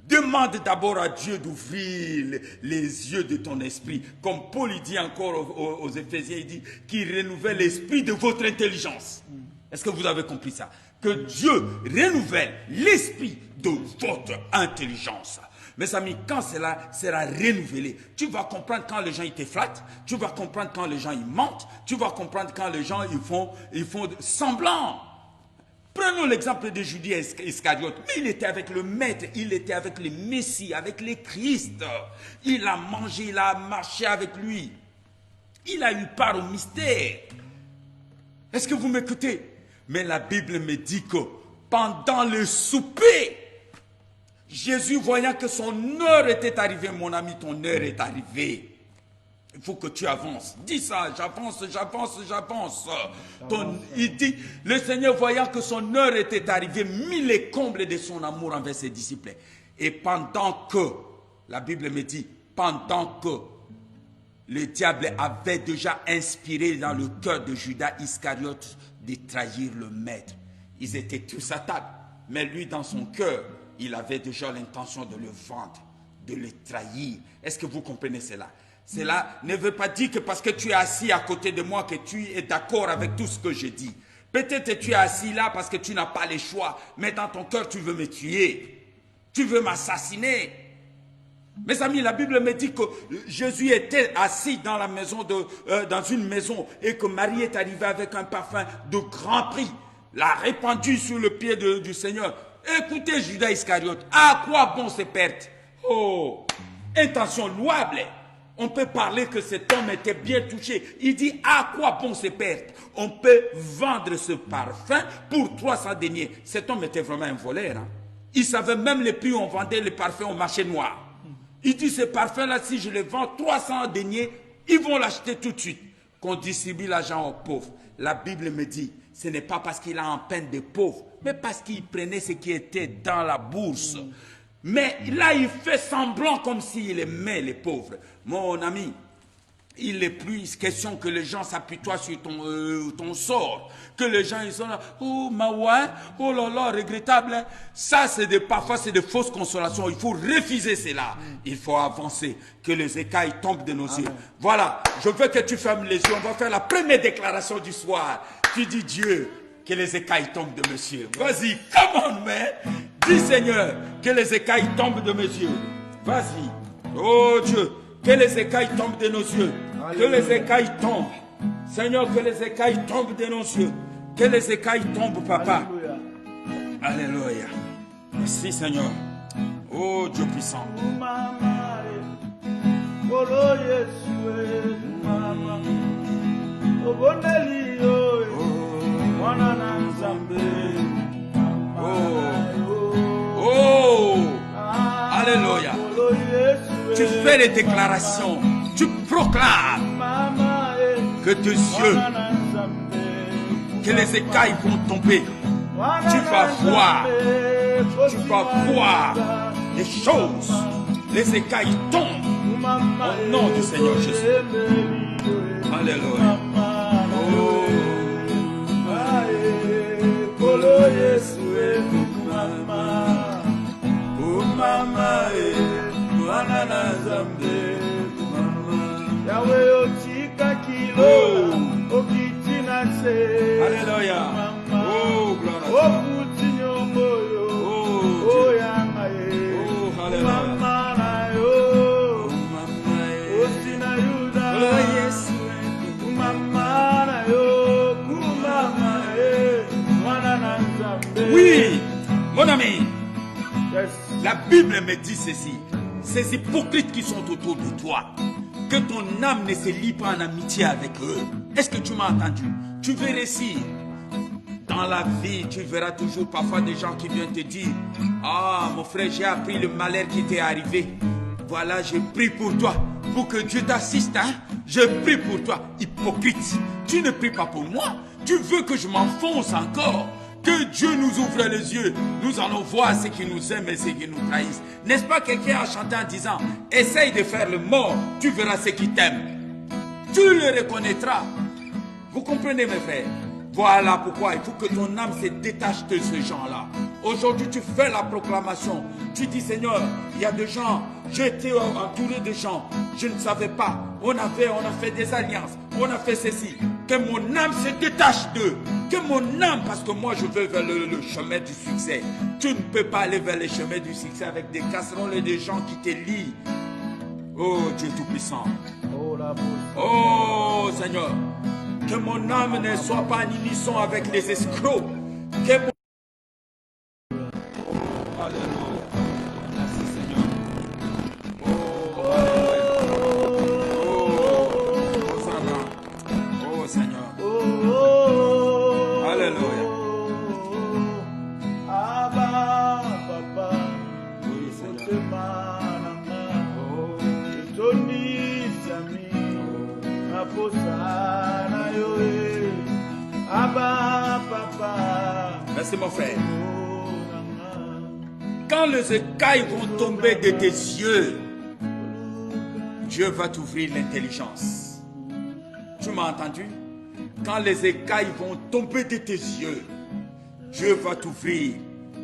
Demande d'abord à Dieu d'ouvrir les yeux de ton esprit. Comme Paul dit encore aux Éphésiens, il dit qu'il renouvelle l'esprit de votre intelligence. Est-ce que vous avez compris ça? Que Dieu renouvelle l'esprit de votre intelligence. Mes amis, quand cela sera renouvelé, tu vas comprendre quand les gens ils te flattent, tu vas comprendre quand les gens ils mentent, tu vas comprendre quand les gens ils font semblant. Prenons l'exemple de Judas Iscariote. Il était avec le Maître, il était avec le Messie, avec le Christ. Il a mangé, il a marché avec lui. Il a eu part au mystère. Est-ce que vous m'écoutez? Mais la Bible me dit que pendant le souper, Jésus, voyant que son heure était arrivée, mon ami, ton heure est arrivée. Il faut que tu avances. Dis ça, j'avance. Il dit, le Seigneur, voyant que son heure était arrivée, mit les combles de son amour envers ses disciples. Et pendant que, la Bible me dit, pendant que le diable avait déjà inspiré dans le cœur de Judas Iscariote de trahir le Maître. Ils étaient tous à table. Mais lui, dans son cœur, il avait déjà l'intention de le vendre, de le trahir. Est-ce que vous comprenez cela? Cela ne veut pas dire que parce que tu es assis à côté de moi que tu es d'accord avec tout ce que je dis. Peut-être que tu es assis là parce que tu n'as pas le choix. Mais dans ton cœur, tu veux me tuer. Tu veux m'assassiner. Mes amis, la Bible me dit que Jésus était assis dans la maison dans une maison et que Marie est arrivée avec un parfum de grand prix, l'a répandu sur le pied du Seigneur. Écoutez Judas Iscariote, à quoi bon ces pertes? Oh, intention louable. On peut parler que cet homme était bien touché. Il dit, à quoi bon ces pertes? On peut vendre ce parfum pour 300 deniers. Cet homme était vraiment un voleur. Hein? Il savait même les prix où on vendait les parfums au marché noir. Il dit, ce parfum-là, si je le vends 300 deniers, ils vont l'acheter tout de suite. Qu'on distribue l'argent aux pauvres. La Bible me dit, ce n'est pas parce qu'il a en peine des pauvres, mais parce qu'il prenait ce qui était dans la bourse. Mais là, il fait semblant comme s'il aimait les pauvres. Mon ami, il n'est plus question que les gens s'apitoient sur ton sort. Que les gens, ils sont là, oh, maouin, oh là là, regrettable. Ça, parfois, c'est de fausses consolations. Il faut refuser cela. Il faut avancer. Que les écailles tombent de nos yeux. Voilà, je veux que tu fermes les yeux. On va faire la première déclaration du soir. Tu dis, Dieu, que les écailles tombent de mes yeux. Vas-y, come on, man. Dis, Seigneur, que les écailles tombent de mes yeux. Vas-y. Oh Dieu, que les écailles tombent de nos yeux. Que les écailles tombent. Seigneur, que les écailles tombent de nos yeux. Que les écailles tombent, papa. Alléluia. Alléluia. Merci, Seigneur. Oh Dieu puissant. Oh Kolo Yesue mama Oboneli yo Mwana na Nzambe. Alléluia. Tu fais les déclarations, tu proclames que tes yeux, que les écailles vont tomber. Tu vas voir les choses, les écailles tombent au nom du Seigneur Jésus. Alléluia. Alléluia. Oh, gloire à Dieu. Oh, alléluia. Oui, mon ami. La Bible me dit ceci. Ces hypocrites qui sont autour de toi, que ton âme ne se lie pas en amitié avec eux. Est-ce que tu m'as entendu? Tu veux réussir. Dans la vie, tu verras toujours parfois des gens qui viennent te dire: ah, mon frère, j'ai appris le malheur qui t'est arrivé. Voilà, je prie pour toi, pour que Dieu t'assiste. Hein? Je prie pour toi. Hypocrite, tu ne pries pas pour moi. Tu veux que je m'enfonce encore? Que Dieu nous ouvre les yeux. Nous allons voir ceux qui nous aiment et ceux qui nous trahissent. N'est-ce pas quelqu'un a chanté en disant: essaye de faire le mort, tu verras ceux qui t'aiment. Tu le reconnaîtras. Vous comprenez mes frères? Voilà pourquoi il faut que ton âme se détache de ce genre-là. Aujourd'hui, tu fais la proclamation. Tu dis: Seigneur, il y a des gens, j'étais entouré de gens, je ne savais pas. On a fait des alliances, on a fait ceci. Que mon âme se détache d'eux. Que mon âme, parce que moi je veux vers le chemin du succès. Tu ne peux pas aller vers le chemin du succès avec des casseroles et des gens qui te lient. Oh Dieu Tout-Puissant. Oh Seigneur. Que mon âme ne soit pas en unisson avec les escrocs. Que mon... Oh, alléluia. Merci Seigneur. Oh Seigneur. Alléluia. Abba, papa. Oui Seigneur. Merci mon frère. Quand les écailles vont tomber de tes yeux, Dieu va t'ouvrir l'intelligence. Tu m'as entendu? Quand les écailles vont tomber de tes yeux, Dieu va t'ouvrir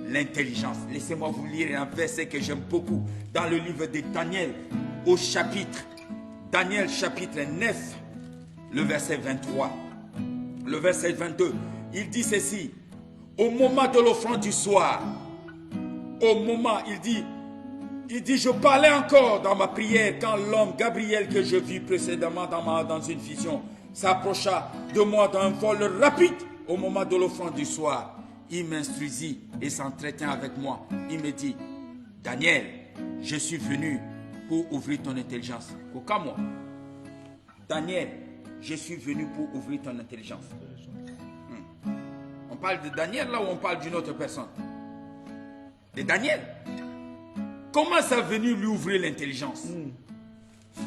l'intelligence. Laissez-moi vous lire un verset que j'aime beaucoup dans le livre de Daniel, au chapitre Daniel chapitre 9, le verset 23, le verset 22. Il dit ceci: au moment de l'offrande du soir, au moment, il dit, je parlais encore dans ma prière quand l'homme Gabriel que je vis précédemment dans une vision s'approcha de moi d'un vol rapide. Au moment de l'offrande du soir, il m'instruisit et s'entretient avec moi. Il me dit: Daniel, je suis venu pour ouvrir ton intelligence. Aucun moi. Daniel, je suis venu pour ouvrir ton intelligence. On parle de Daniel là ou on parle d'une autre personne? De Daniel. Comment ça a venu lui ouvrir l'intelligence?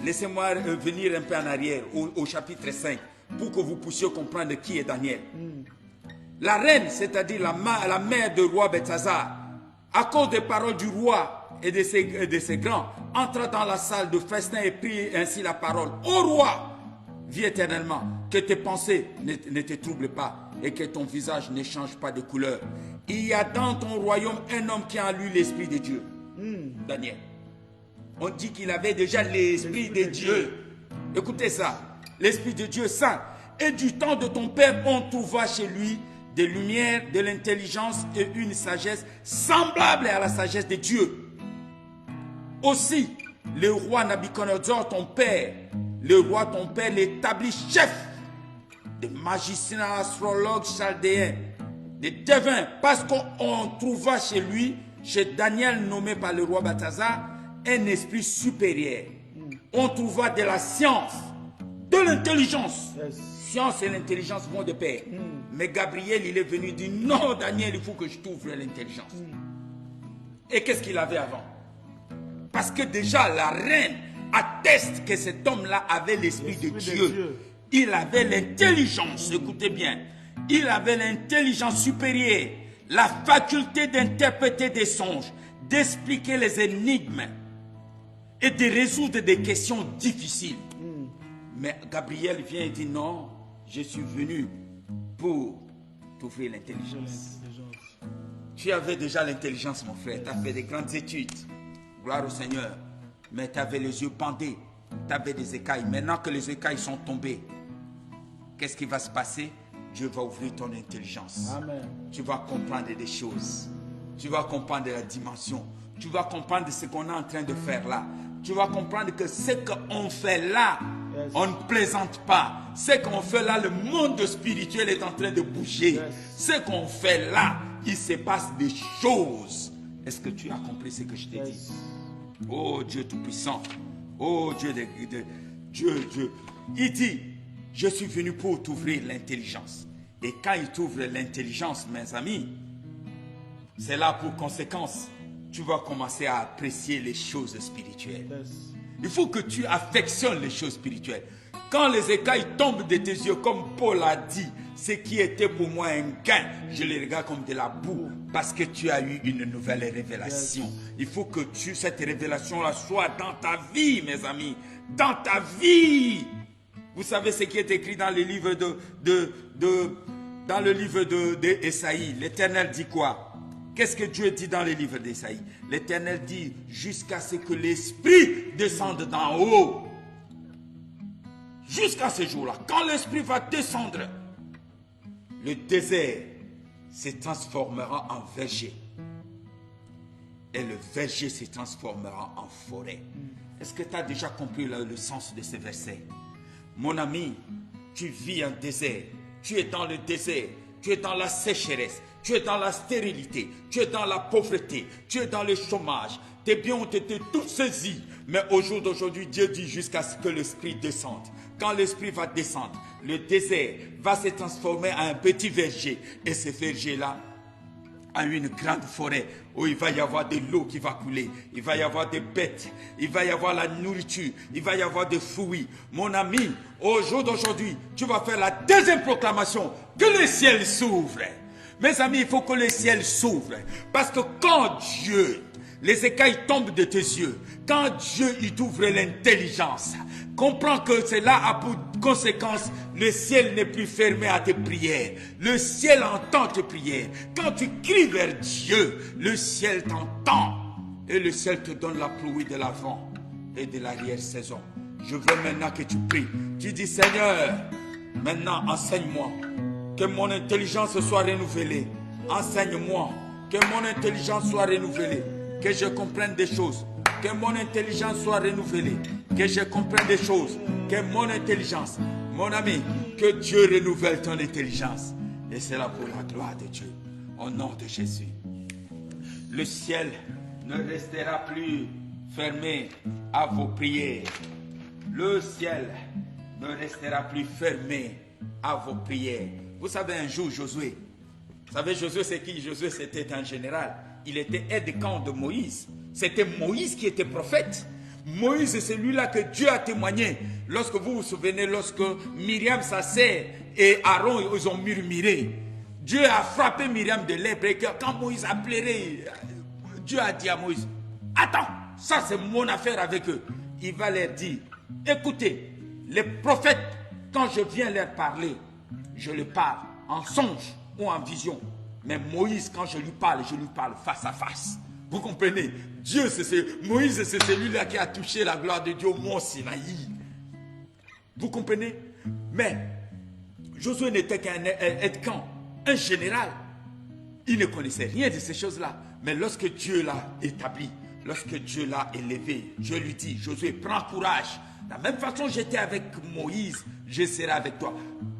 Laissez-moi venir un peu en arrière au chapitre 5 pour que vous puissiez comprendre qui est Daniel. La reine, c'est-à-dire la mère du roi Belshazzar, à cause des paroles du roi et de ses grands, entra dans la salle de festin et prit ainsi la parole: ô roi, vis éternellement, que tes pensées ne te troublent pas et que ton visage ne change pas de couleur. Il y a dans ton royaume un homme qui a en lui l'esprit de Dieu. Daniel. On dit qu'il avait déjà l'esprit de Dieu. Écoutez ça. L'esprit de Dieu saint. Et du temps de ton père, on trouva chez lui des lumières, de l'intelligence et une sagesse semblable à la sagesse de Dieu. Aussi, le roi Nabuchodonosor, ton père, l'établit chef des magiciens, astrologues, chaldéens, des devins, parce qu'on trouva chez lui, chez Daniel nommé par le roi Belshazzar, un esprit supérieur. on trouva de la science, de l'intelligence. Yes. Science et l'intelligence vont de pair. Mais Gabriel, il est venu dire, non Daniel, il faut que je t'ouvre l'intelligence. Et qu'est-ce qu'il avait avant? Parce que déjà la reine atteste que cet homme-là avait l'esprit de Dieu. Il avait l'intelligence, écoutez bien. Il avait l'intelligence supérieure, la faculté d'interpréter des songes, d'expliquer les énigmes et de résoudre des questions difficiles. Mais Gabriel vient et dit non, je suis venu pour t'ouvrir l'intelligence. Tu avais déjà l'intelligence, mon frère. Tu as fait des grandes études. Gloire au Seigneur. Mais tu avais les yeux bandés. Tu avais des écailles. Maintenant que les écailles sont tombées, qu'est-ce qui va se passer? Dieu va ouvrir ton intelligence. Amen. Tu vas comprendre des choses. Tu vas comprendre la dimension. Tu vas comprendre ce qu'on est en train de faire là. Tu vas comprendre que ce qu'on fait là, Yes. on ne plaisante pas. Ce qu'on fait là, le monde spirituel est en train de bouger. Yes. Ce qu'on fait là, il se passe des choses. Est-ce que tu as compris ce que je t'ai dit? Yes. Oh Dieu Tout-Puissant. Oh Dieu Dieu. Il dit, je suis venu pour t'ouvrir l'intelligence. Et quand il t'ouvre l'intelligence, mes amis, c'est là pour conséquence, tu vas commencer à apprécier les choses spirituelles. Yes. Il faut que tu affectionnes les choses spirituelles. Quand les écailles tombent de tes yeux, comme Paul a dit, ce qui était pour moi un gain, je les regarde comme de la boue, parce que tu as eu une nouvelle révélation. Yes. Il faut que cette révélation-là soit dans ta vie, mes amis, dans ta vie. Vous savez ce qui est écrit dans le livre dans le livre d'Ésaïe. L'Éternel dit quoi? Qu'est-ce que Dieu dit dans le livre d'Ésaïe? L'Éternel dit jusqu'à ce que l'Esprit descende d'en haut. Jusqu'à ce jour-là, quand l'Esprit va descendre, le désert se transformera en verger. Et le verger se transformera en forêt. Est-ce que tu as déjà compris le sens de ce verset? Mon ami, tu vis un désert. Tu es dans le désert. Tu es dans la sécheresse. Tu es dans la stérilité. Tu es dans la pauvreté. Tu es dans le chômage. Tes biens ont été tous saisis. Mais au jour d'aujourd'hui, Dieu dit jusqu'à ce que l'Esprit descende. Quand l'Esprit va descendre, le désert va se transformer en un petit verger. Et ce verger-là a une grande forêt où il va y avoir de l'eau qui va couler. Il va y avoir des bêtes. Il va y avoir la nourriture. Il va y avoir des fruits. Mon ami, au jour d'aujourd'hui, tu vas faire la deuxième proclamation. Que le ciel s'ouvre. Mes amis, il faut que le ciel s'ouvre. Parce que quand Dieu, les écailles tombent de tes yeux, quand Dieu il t'ouvre l'intelligence, comprends que cela a pour conséquence, le ciel n'est plus fermé à tes prières. Le ciel entend tes prières. Quand tu cries vers Dieu, le ciel t'entend. Et le ciel te donne la pluie de l'avant et de l'arrière-saison. Je veux maintenant que tu pries. Tu dis, Seigneur, maintenant enseigne-moi. Que mon intelligence soit renouvelée. Enseigne-moi. Que mon intelligence soit renouvelée. Que je comprenne des choses. Que mon intelligence soit renouvelée. Que je comprenne des choses. Que mon intelligence, mon ami, que Dieu renouvelle ton intelligence. Et c'est là pour la gloire de Dieu. Au nom de Jésus. Le ciel ne restera plus fermé à vos prières. Le ciel ne restera plus fermé à vos prières. Vous savez, un jour, Josué, vous savez, Josué, c'est qui? Josué, c'était un général. Il était aide-de-camp de Moïse. C'était Moïse qui était prophète. Moïse, c'est celui-là que Dieu a témoigné. Lorsque vous vous souvenez, lorsque Myriam, sa sœur, et Aaron, ils ont murmuré. Dieu a frappé Myriam de lèpre. Et quand Moïse a pleuré, Dieu a dit à Moïse, attends, ça c'est mon affaire avec eux. Il va leur dire, écoutez, les prophètes, quand je viens leur parler, je les parle en songe ou en vision. Mais Moïse, quand je lui parle face à face. Vous comprenez? Dieu, Moïse, c'est celui-là qui a touché la gloire de Dieu au mont Sinaï. Vous comprenez? Mais Josué n'était qu'un aide-camp, un général. Il ne connaissait rien de ces choses-là. Mais lorsque Dieu l'a établi, lorsque Dieu l'a élevé, Dieu lui dit, Josué, prends courage. De la même façon, j'étais avec Moïse, je serai avec toi.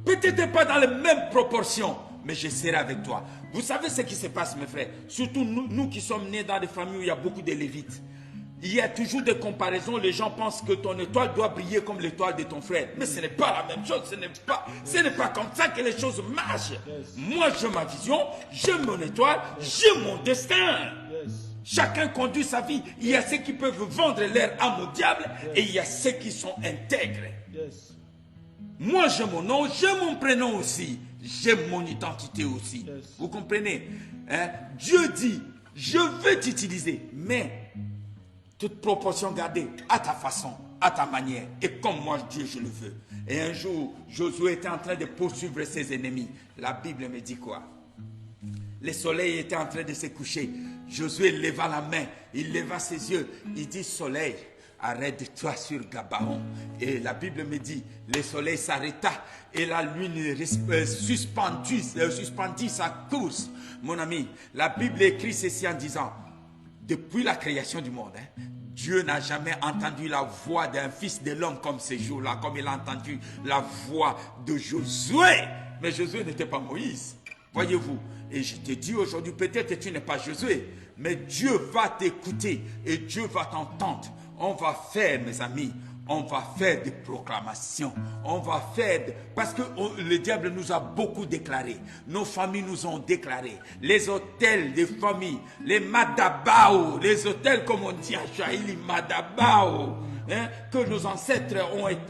Peut-être pas dans les mêmes proportions, mais je serai avec toi. Vous savez ce qui se passe, mes frères? Surtout nous qui sommes nés dans des familles où il y a beaucoup de Lévites. Il y a toujours des comparaisons. Les gens pensent que ton étoile doit briller comme l'étoile de ton frère. Mais ce n'est pas la même chose. Ce n'est pas comme ça que les choses marchent. Moi, j'ai ma vision, j'ai mon étoile, j'ai mon destin. Chacun conduit sa vie. Il y a ceux qui peuvent vendre leur âme au diable et il y a ceux qui sont intègres. Moi, j'ai mon nom, j'ai mon prénom aussi. J'ai mon identité aussi. Vous comprenez? Hein? Dieu dit, je veux t'utiliser, mais toute proportion gardée à ta façon, à ta manière, et comme moi, Dieu, je le veux. Et un jour, Josué était en train de poursuivre ses ennemis. La Bible me dit quoi? Le soleil était en train de se coucher. Josué leva la main, il leva ses yeux. Il dit, soleil, arrête-toi sur Gabaon. Et la Bible me dit, le soleil s'arrêta et la lune suspendit sa course. Mon ami, la Bible écrit ceci en disant, depuis la création du monde, Dieu n'a jamais entendu la voix d'un fils de l'homme comme ce jour-là, comme il a entendu la voix de Josué. Mais Josué n'était pas Moïse. Voyez-vous, et je te dis aujourd'hui, peut-être que tu n'es pas Josué, mais Dieu va t'écouter et Dieu va t'entendre. On va faire, mes amis, on va faire des proclamations. On va faire, parce que le diable nous a beaucoup déclaré. Nos familles nous ont déclaré. Les hôtels des familles, les madabao, les hôtels comme on dit à Chahili, madabao, hein, que nos ancêtres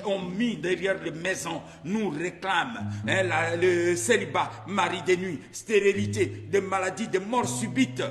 ont mis derrière les maisons, nous réclament. Hein, le célibat, mari de nuit, stérilité, des maladies, des morts subites.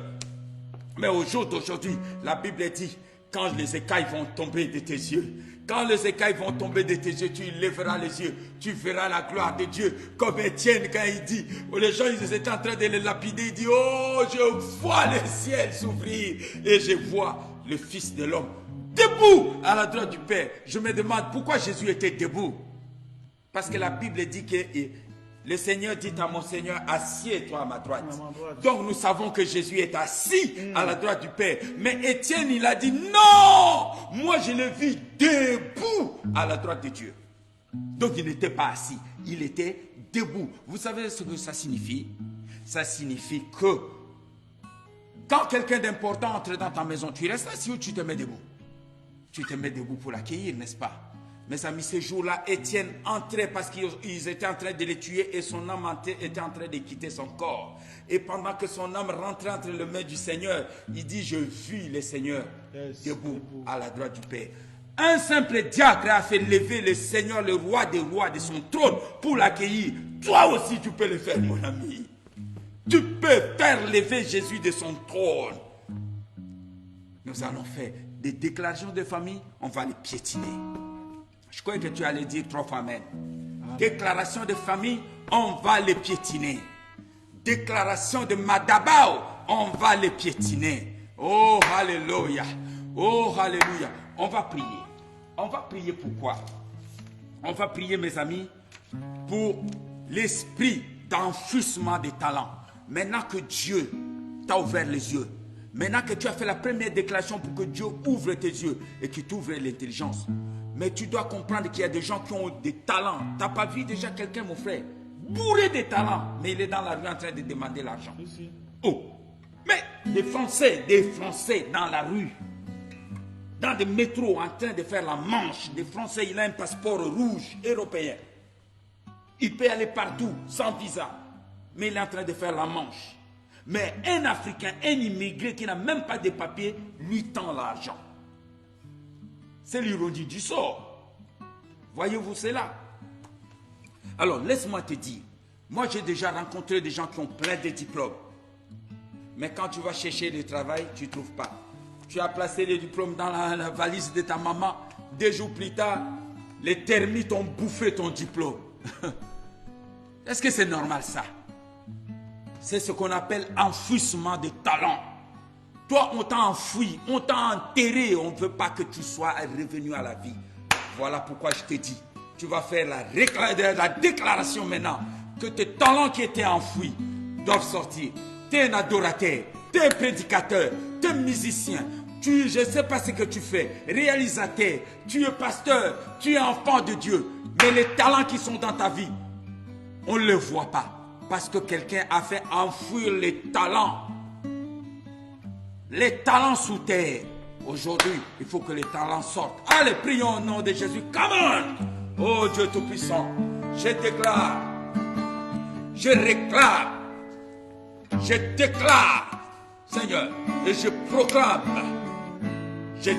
Mais au jour d'aujourd'hui, la Bible dit, quand les écailles vont tomber de tes yeux, quand les écailles vont tomber de tes yeux, tu lèveras les yeux, tu verras la gloire de Dieu. Comme Étienne, quand il dit, les gens ils étaient en train de les lapider, il dit, oh, je vois le ciel s'ouvrir et je vois le Fils de l'homme debout à la droite du Père. Je me demande pourquoi Jésus était debout. Parce que la Bible dit que le Seigneur dit à mon Seigneur, assieds-toi à ma droite. Donc nous savons que Jésus est assis à la droite du Père. Mais Étienne, il a dit, non, moi je le vis debout à la droite de Dieu. Donc il n'était pas assis, il était debout. Vous savez ce que ça signifie? Ça signifie que quand quelqu'un d'important entre dans ta maison, tu restes assis ou tu te mets debout? Tu te mets debout pour l'accueillir, n'est-ce pas? Mes amis, ce jour-là, Étienne entrait parce qu'ils étaient en train de le tuer et son âme était en train de quitter son corps. Et pendant que son âme rentrait entre les mains du Seigneur, il dit, je vis le Seigneur debout à la droite du Père. Un simple diacre a fait lever le Seigneur, le roi des rois, de son trône pour l'accueillir. Toi aussi, tu peux le faire, mon ami. Tu peux faire lever Jésus de son trône. Nous allons faire des déclarations de famille, on va les piétiner. Je crois que tu allais dire 3 fois amen. Déclaration de famille, on va les piétiner. Déclaration de Madabao, on va les piétiner. Oh, alléluia. Oh, alléluia. On va prier. On va prier pourquoi? On va prier, mes amis, pour l'esprit d'enfouissement des talents. Maintenant que Dieu t'a ouvert les yeux, maintenant que tu as fait la première déclaration pour que Dieu ouvre tes yeux et qu'il t'ouvre l'intelligence. Mais tu dois comprendre qu'il y a des gens qui ont des talents. Tu n'as pas vu déjà quelqu'un, mon frère, bourré de talents, mais il est dans la rue en train de demander l'argent. Oh, mais des Français dans la rue, dans des métros en train de faire la manche. Des Français, il a un passeport rouge européen. Il peut aller partout sans visa, mais il est en train de faire la manche. Mais un Africain, un immigré qui n'a même pas de papiers, lui tend l'argent. C'est l'ironie du sort. Voyez-vous cela? Alors, laisse-moi te dire, moi j'ai déjà rencontré des gens qui ont plein de diplômes. Mais quand tu vas chercher le travail, tu ne trouves pas. Tu as placé les diplômes dans la valise de ta maman. 2 jours plus tard, les termites ont bouffé ton diplôme. Est-ce que c'est normal ça? C'est ce qu'on appelle enfouissement de talent. Toi, on t'a enfoui, on t'a enterré, on ne veut pas que tu sois revenu à la vie. Voilà pourquoi je te dis, tu vas faire la déclaration maintenant que tes talents qui étaient enfouis doivent sortir. Tu es un adorateur, tu es un prédicateur, tu es musicien, je ne sais pas ce que tu fais, réalisateur, tu es pasteur, tu es enfant de Dieu, mais les talents qui sont dans ta vie, on ne les voit pas parce que quelqu'un a fait enfouir les talents. Les talents sous terre. Aujourd'hui, il faut que les talents sortent. Allez, prions au nom de Jésus. Come on! Oh Dieu Tout-Puissant, je déclare, je réclame, je déclare, Seigneur, et je proclame, je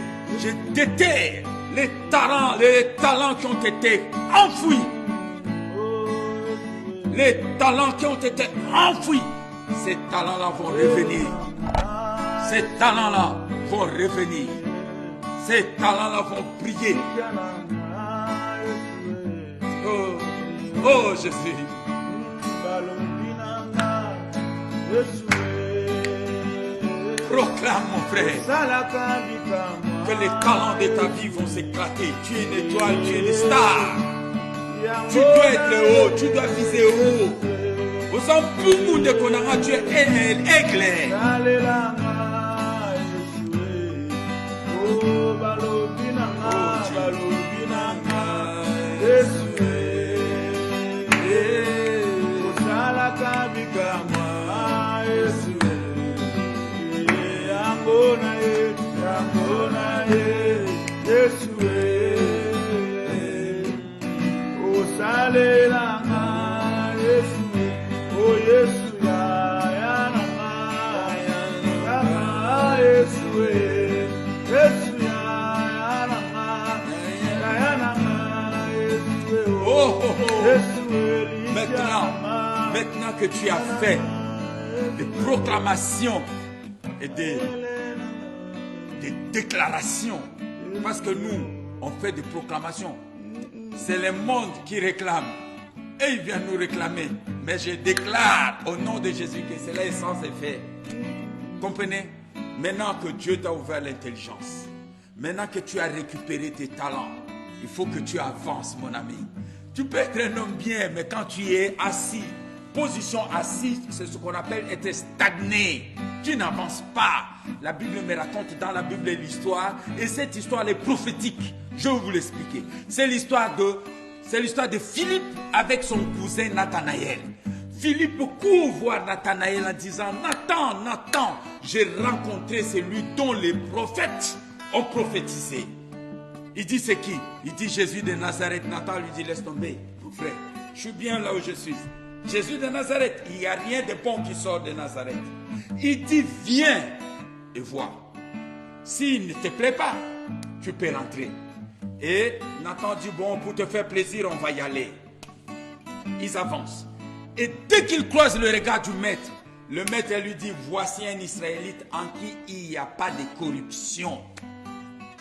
déterre les talents qui ont été enfouis. Les talents qui ont été enfouis, ces talents-là vont revenir. Ces talents-là vont revenir. Ces talents-là vont briller. Oh Jésus. Proclame mon frère que les talents de ta vie vont s'éclater. Tu es une étoile, tu es une star. Tu dois être haut, tu dois viser haut. Aux embouts de Konara, tu es un aigle. Maintenant que tu as fait des proclamations et des déclarations, parce que nous, on fait des proclamations, c'est le monde qui réclame et il vient nous réclamer. Mais je déclare au nom de Jésus que cela est sans effet. Comprenez? Maintenant que Dieu t'a ouvert l'intelligence, maintenant que tu as récupéré tes talents, il faut que tu avances, mon ami. Tu peux être un homme bien, mais quand tu es assis, position assise, c'est ce qu'on appelle être stagné. Tu n'avances pas. La Bible me raconte dans la Bible l'histoire, et cette histoire est prophétique. Je vais vous l'expliquer. C'est l'histoire de Philippe avec son cousin Nathanaël. Philippe court voir Nathanaël en disant: Nathan, j'ai rencontré celui dont les prophètes ont prophétisé. Il dit: c'est qui? Il dit: Jésus de Nazareth. Nathan lui dit: laisse tomber, mon frère. Je suis bien là où je suis. Jésus de Nazareth, il n'y a rien de bon qui sort de Nazareth. Il dit: viens et vois. S'il ne te plaît pas, tu peux rentrer. Et Nathan dit: bon, pour te faire plaisir, on va y aller. Ils avancent. Et dès qu'ils croisent le regard du maître, le maître lui dit: voici un Israélite en qui il n'y a pas de corruption.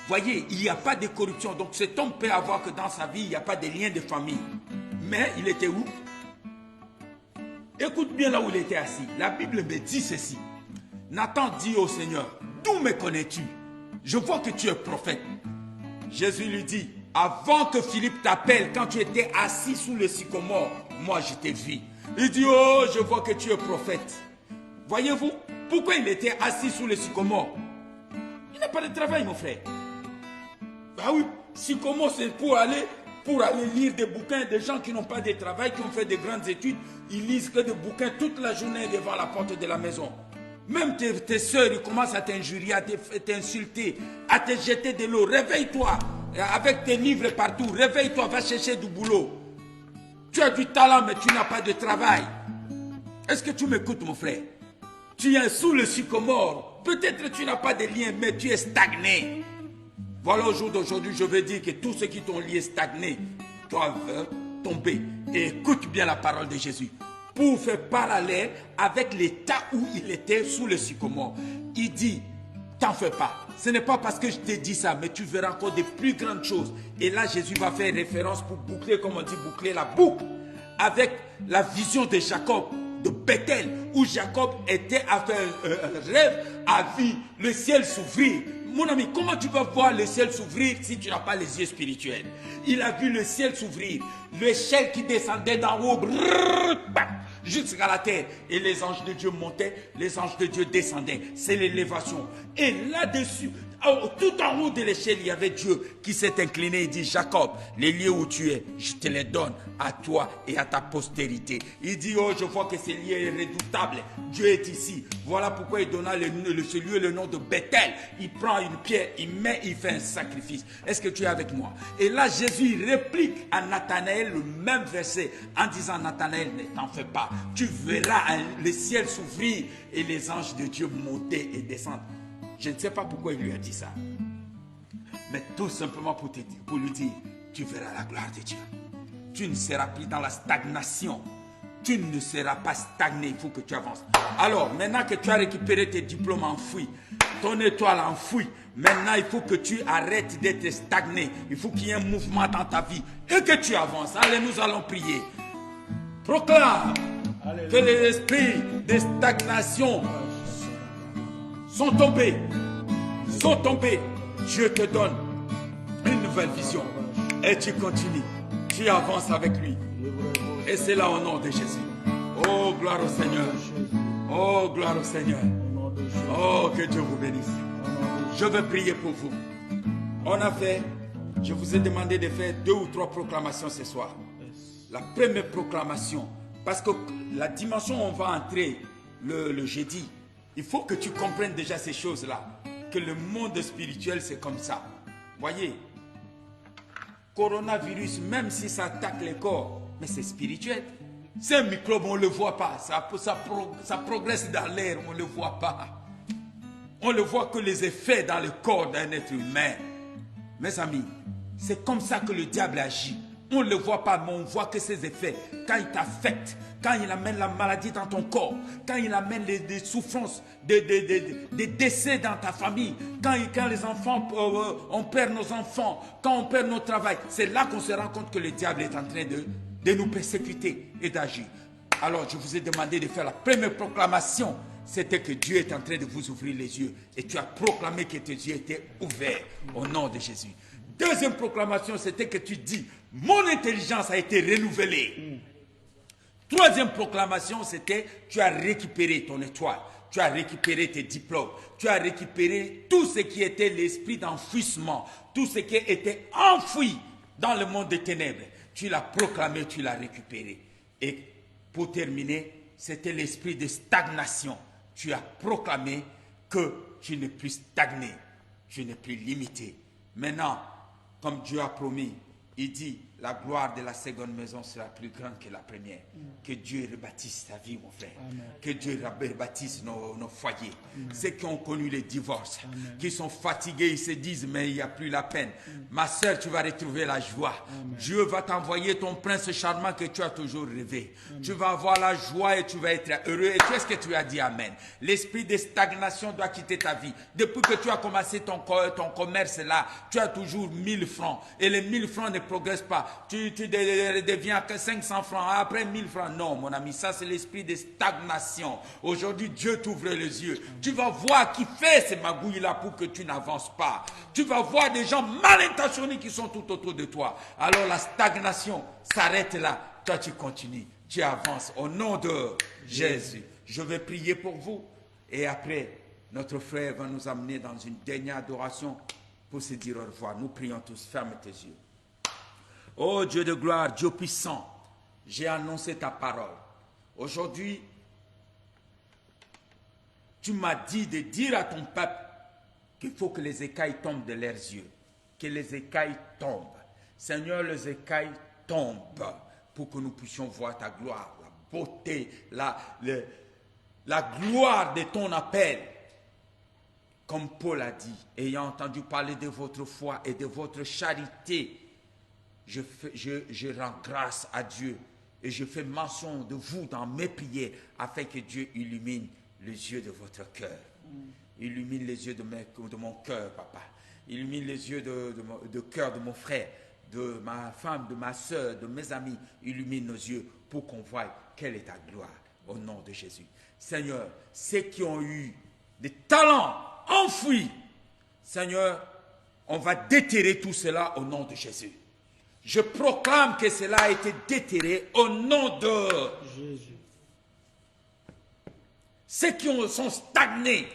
Voyez, il n'y a pas de corruption. Donc cet homme peut avoir que dans sa vie, il n'y a pas de lien de famille. Mais il était où? Écoute bien là où il était assis. La Bible me dit ceci. Nathan dit au Seigneur: d'où me connais-tu? Je vois que tu es prophète. Jésus lui dit: avant que Philippe t'appelle, quand tu étais assis sous le sycomore, moi je t'ai vu. Il dit: oh, je vois que tu es prophète. Voyez-vous, pourquoi il était assis sous le sycomore? Il n'a pas de travail, mon frère. Ah oui, sycomore, c'est pour aller lire des bouquins. Des gens qui n'ont pas de travail, qui ont fait de grandes études, ils lisent que des bouquins toute la journée devant la porte de la maison. Même tes soeurs, ils commencent à t'injurier, à t'insulter, à te jeter de l'eau. Réveille-toi, avec tes livres partout. Réveille-toi, va chercher du boulot. Tu as du talent, mais tu n'as pas de travail. Est-ce que tu m'écoutes, mon frère? Tu es sous le sycomore. Peut-être que tu n'as pas de lien, mais tu es stagné. Voilà, au jour d'aujourd'hui, je veux dire que tous ceux qui t'ont lié stagné doivent tomber. Et écoute bien la parole de Jésus. Pour faire parallèle avec l'état où il était sous le sycomore. Il dit: t'en fais pas. Ce n'est pas parce que je t'ai dit ça, mais tu verras encore de plus grandes choses. Et là, Jésus va faire référence pour boucler, comme on dit, boucler la boucle, avec la vision de Jacob, de Bethel, où Jacob était à faire un rêve, a vu le ciel s'ouvrir. Mon ami, comment tu vas voir le ciel s'ouvrir si tu n'as pas les yeux spirituels? Il a vu le ciel s'ouvrir, l'échelle qui descendait d'en haut, jusqu'à la terre. Et les anges de Dieu montaient, les anges de Dieu descendaient. C'est l'élévation. Et là-dessus, Tout en haut de l'échelle, il y avait Dieu qui s'est incliné et dit, Jacob, les lieux où tu es, je te les donne à toi et à ta postérité. Il dit, oh, je vois que ce lieu est redoutable. Dieu est ici. Voilà pourquoi il donna ce lieu le nom de Bethel. Il prend une pierre, il fait un sacrifice. Est-ce que tu es avec moi? Et là, Jésus réplique à Nathanaël le même verset en disant, Nathanaël, ne t'en fais pas. Tu verras le ciel s'ouvrir et les anges de Dieu monter et descendre. Je ne sais pas pourquoi il lui a dit ça. Mais tout simplement pour lui dire, tu verras la gloire de Dieu. Tu ne seras plus dans la stagnation. Tu ne seras pas stagné, il faut que tu avances. Alors, maintenant que tu as récupéré tes diplômes enfouis, ton étoile enfouie, maintenant il faut que tu arrêtes d'être stagné. Il faut qu'il y ait un mouvement dans ta vie et que tu avances. Allez, nous allons prier. Proclame que les esprits de stagnation sont tombés. Dieu te donne une nouvelle vision. Et tu continues. Tu avances avec lui. Et c'est là au nom de Jésus. Oh, gloire au Seigneur. Oh, gloire au Seigneur. Oh, que Dieu vous bénisse. Je veux prier pour vous. Je vous ai demandé de faire 2 ou 3 proclamations ce soir. La première proclamation, parce que la dimension où on va entrer le jeudi, il faut que tu comprennes déjà ces choses-là. Que le monde spirituel, c'est comme ça. Voyez, coronavirus, même si ça attaque les corps, mais c'est spirituel. C'est un microbe, on ne le voit pas. Ça progresse dans l'air, on ne le voit pas. On ne voit que les effets dans le corps d'un être humain. Mes amis, c'est comme ça que le diable agit. On ne le voit pas, mais on voit que ses effets, quand il t'affecte, quand il amène la maladie dans ton corps, quand il amène des souffrances, des décès dans ta famille, quand les enfants, on perd nos enfants, quand on perd notre travail, c'est là qu'on se rend compte que le diable est en train de nous persécuter et d'agir. Alors, je vous ai demandé de faire la première proclamation. C'était que Dieu est en train de vous ouvrir les yeux. Et tu as proclamé que tes yeux étaient ouverts au nom de Jésus. Deuxième proclamation, c'était que tu dis, mon intelligence a été renouvelée. Troisième proclamation, c'était, tu as récupéré ton étoile. Tu as récupéré tes diplômes. Tu as récupéré tout ce qui était l'esprit d'enfouissement. Tout ce qui était enfoui dans le monde des ténèbres. Tu l'as proclamé, tu l'as récupéré. Et pour terminer, c'était l'esprit de stagnation. Tu as proclamé que tu n'es plus stagné. Tu n'es plus limité. Maintenant, comme Dieu a promis, il dit, la gloire de la seconde maison sera plus grande que la première. Que Dieu rebâtisse ta vie, mon frère. Amen. Que Dieu rebâtisse nos foyers. Amen. Ceux qui ont connu les divorces, Amen. Qui sont fatigués, ils se disent, mais il n'y a plus la peine. Ma soeur, tu vas retrouver la joie. Amen. Dieu va t'envoyer ton prince charmant que tu as toujours rêvé. Amen. Tu vas avoir la joie et tu vas être heureux. Et qu'est-ce que tu as dit? Amen. L'esprit de stagnation doit quitter ta vie. Depuis que tu as commencé ton commerce là, tu as toujours 1000 francs. Et les 1000 francs ne progressent pas. Tu deviens que 500 francs, après 1000 francs. Non, mon ami, ça c'est l'esprit de stagnation. Aujourd'hui, Dieu t'ouvre les yeux. Tu vas voir qui fait ces magouilles-là pour que tu n'avances pas. Tu vas voir des gens mal intentionnés qui sont tout autour de toi. Alors la stagnation s'arrête là. Toi, tu continues, tu avances. Au nom de Jésus, je vais prier pour vous. Et après, notre frère va nous amener dans une dernière adoration pour se dire au revoir. Nous prions tous. Ferme tes yeux. Oh Dieu de gloire, Dieu puissant, j'ai annoncé ta parole. Aujourd'hui, tu m'as dit de dire à ton peuple qu'il faut que les écailles tombent de leurs yeux. Que les écailles tombent. Seigneur, les écailles tombent pour que nous puissions voir ta gloire, la beauté, la gloire de ton appel. Comme Paul a dit, ayant entendu parler de votre foi et de votre charité, je rends grâce à Dieu et je fais mention de vous dans mes prières afin que Dieu illumine les yeux de votre cœur. Illumine les yeux de mon cœur, papa. Illumine les yeux de cœur de mon frère, de ma femme, de ma soeur, de mes amis. Illumine nos yeux pour qu'on voie quelle est ta gloire au nom de Jésus. Seigneur, ceux qui ont eu des talents enfouis, Seigneur, on va déterrer tout cela au nom de Jésus. Je proclame que cela a été déterré au nom de Jésus. Ceux qui sont stagnés,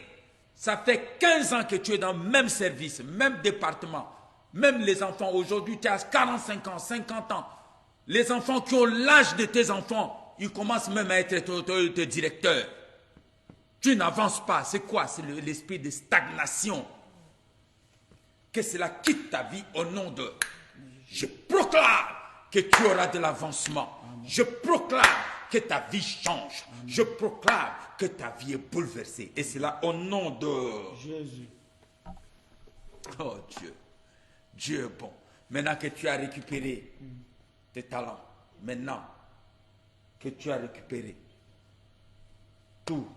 Ça fait 15 ans que tu es dans le même service, même département. Même les enfants, aujourd'hui tu as 45 ans, 50 ans. Les enfants qui ont l'âge de tes enfants, ils commencent même à être tes directeurs. Tu n'avances pas. C'est quoi? C'est l'esprit de stagnation. Que cela quitte ta vie au nom de... Je proclame que tu auras de l'avancement. Je proclame que ta vie change. Je proclame que ta vie est bouleversée. Et cela au nom de... Jésus. Oh Dieu. Dieu est bon. Maintenant que tu as récupéré tes talents, maintenant que tu as récupéré tout,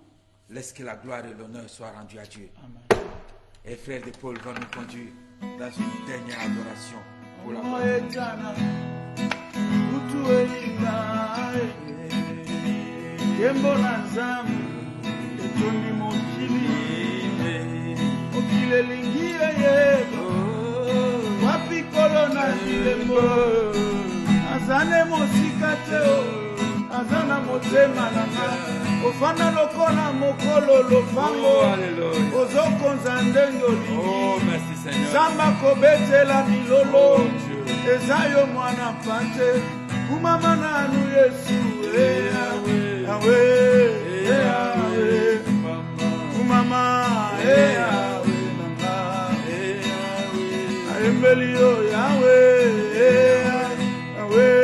laisse que la gloire et l'honneur soient rendus à Dieu. Amen. Et frère de Paul va nous conduire dans une dernière adoration pour la gloire. Moetana, utu elinga, yembo na nzambe, etondi mokili, mokili elingi yebo, wapi kolo na bilembo, azane mosika te o, azana motema nanga, ofanda lokola mokolo lopango, ozokonza ndenge olingi, samba kobetela milolo, ezayo mwana pante, kumama nanu Yesu, Yahweh, Yahweh, kumama, Yahweh, nanga, ayembeli yo Yahweh, Yahweh,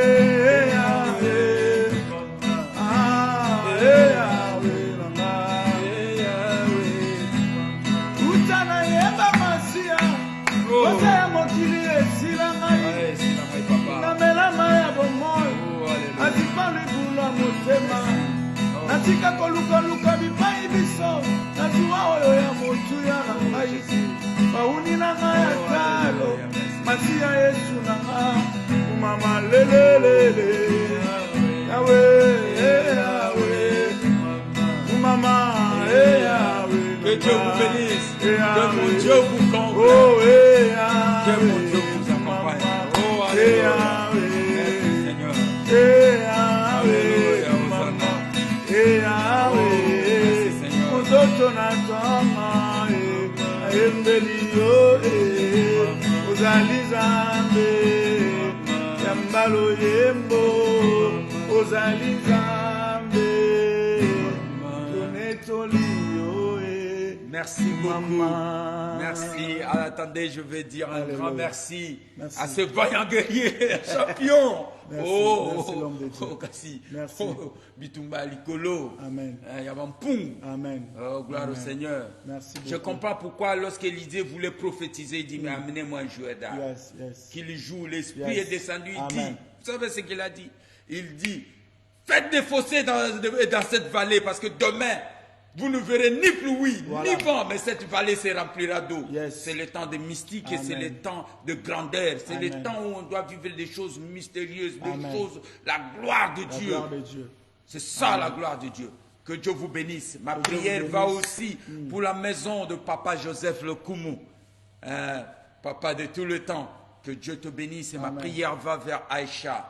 Yahweh, Yahweh, nanga, utana yeba masia, kosa ya mokili esila ngai, namelama ya bomoyo, azipali bula motema, natika kolukaluka bipai biso, nazuwa oyo ya motuya na ngai, bauni na ngai atalo, masia Yesu na ngai, kumama lelelele, Yahweh, Yahweh, kumama, Yahweh. Que Dieu vous bénisse, que mon Dieu vous comble, Oh, que mon Dieu vous accompagne. Oh, alléluia. Merci Seigneur. Alléluia, Merci Seigneur. Ozoto na toma, ayembeli yo, ozali Nzambe, yambalo yembo, ozali Nzambe, tonetoli yo, Merci beaucoup. Merci. Attendez, je vais dire un Alléluia. grand merci, Merci. à ce vaillant guerrier, champion. Merci. Oh, Merci, l'homme de Dieu. oh, Kassi. Merci. Oh, Bitumba Likolo. Amen. Yavampung. Amen. Oh, gloire Amen. au Seigneur. Merci Je beaucoup. comprends pourquoi lorsqu'Élisée voulait prophétiser, il dit, mais amenez-moi un joueur d'armes. Yes, yes. Qu'il joue, l'Esprit Yes. est descendu, il Amen. dit, vous savez ce qu'il a dit? Il dit, faites des fossés dans cette vallée parce que demain, vous ne verrez ni pluie, Voilà. ni vent, mais cette vallée se remplira d'eau. Yes. C'est le temps de mystique et Amen. c'est le temps de grandeur. C'est le Amen. temps où on doit vivre des choses mystérieuses, des Amen. choses, la gloire de La Dieu. gloire de Dieu. C'est ça la gloire de Dieu. Que Dieu vous bénisse. Ma Que Dieu prière vous va bénisse. aussi pour la maison de Papa Joseph Le Koumou. Papa de tout le temps. Que Dieu te bénisse. Et ma Amen. prière va vers Aïcha.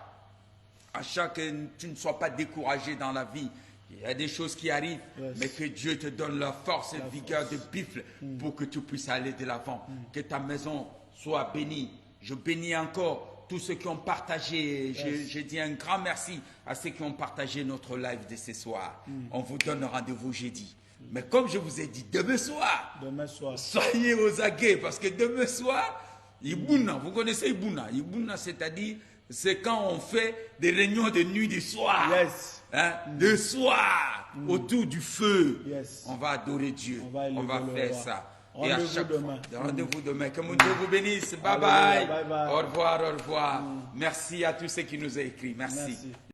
Aïcha, que tu ne sois pas découragé dans la vie. Il y a des choses qui arrivent, Yes. mais que Dieu te donne la force et la vigueur de bifle pour que tu puisses aller de l'avant. Que ta maison soit bénie. Je bénis encore tous ceux qui ont partagé. Je dis un grand merci à ceux qui ont partagé notre live de ce soir. On vous donne rendez-vous jeudi. Mais comme je vous ai dit, demain soir, Demain soir. soyez aux aguets parce que demain soir, Ibouna, vous connaissez Ibouna? Ibouna, c'est-à-dire, c'est quand on fait des réunions de nuit du soir. Yes. Hein, de soir, autour du feu. Yes. On va adorer Dieu. On va élever va le faire roi. ça. Rendez-vous demain. Rendez-vous demain. Que mon Dieu vous bénisse. Bye Alléluia. bye. Bye bye. Au revoir, au revoir. Merci à tous ceux qui nous ont écrit. Merci. Merci.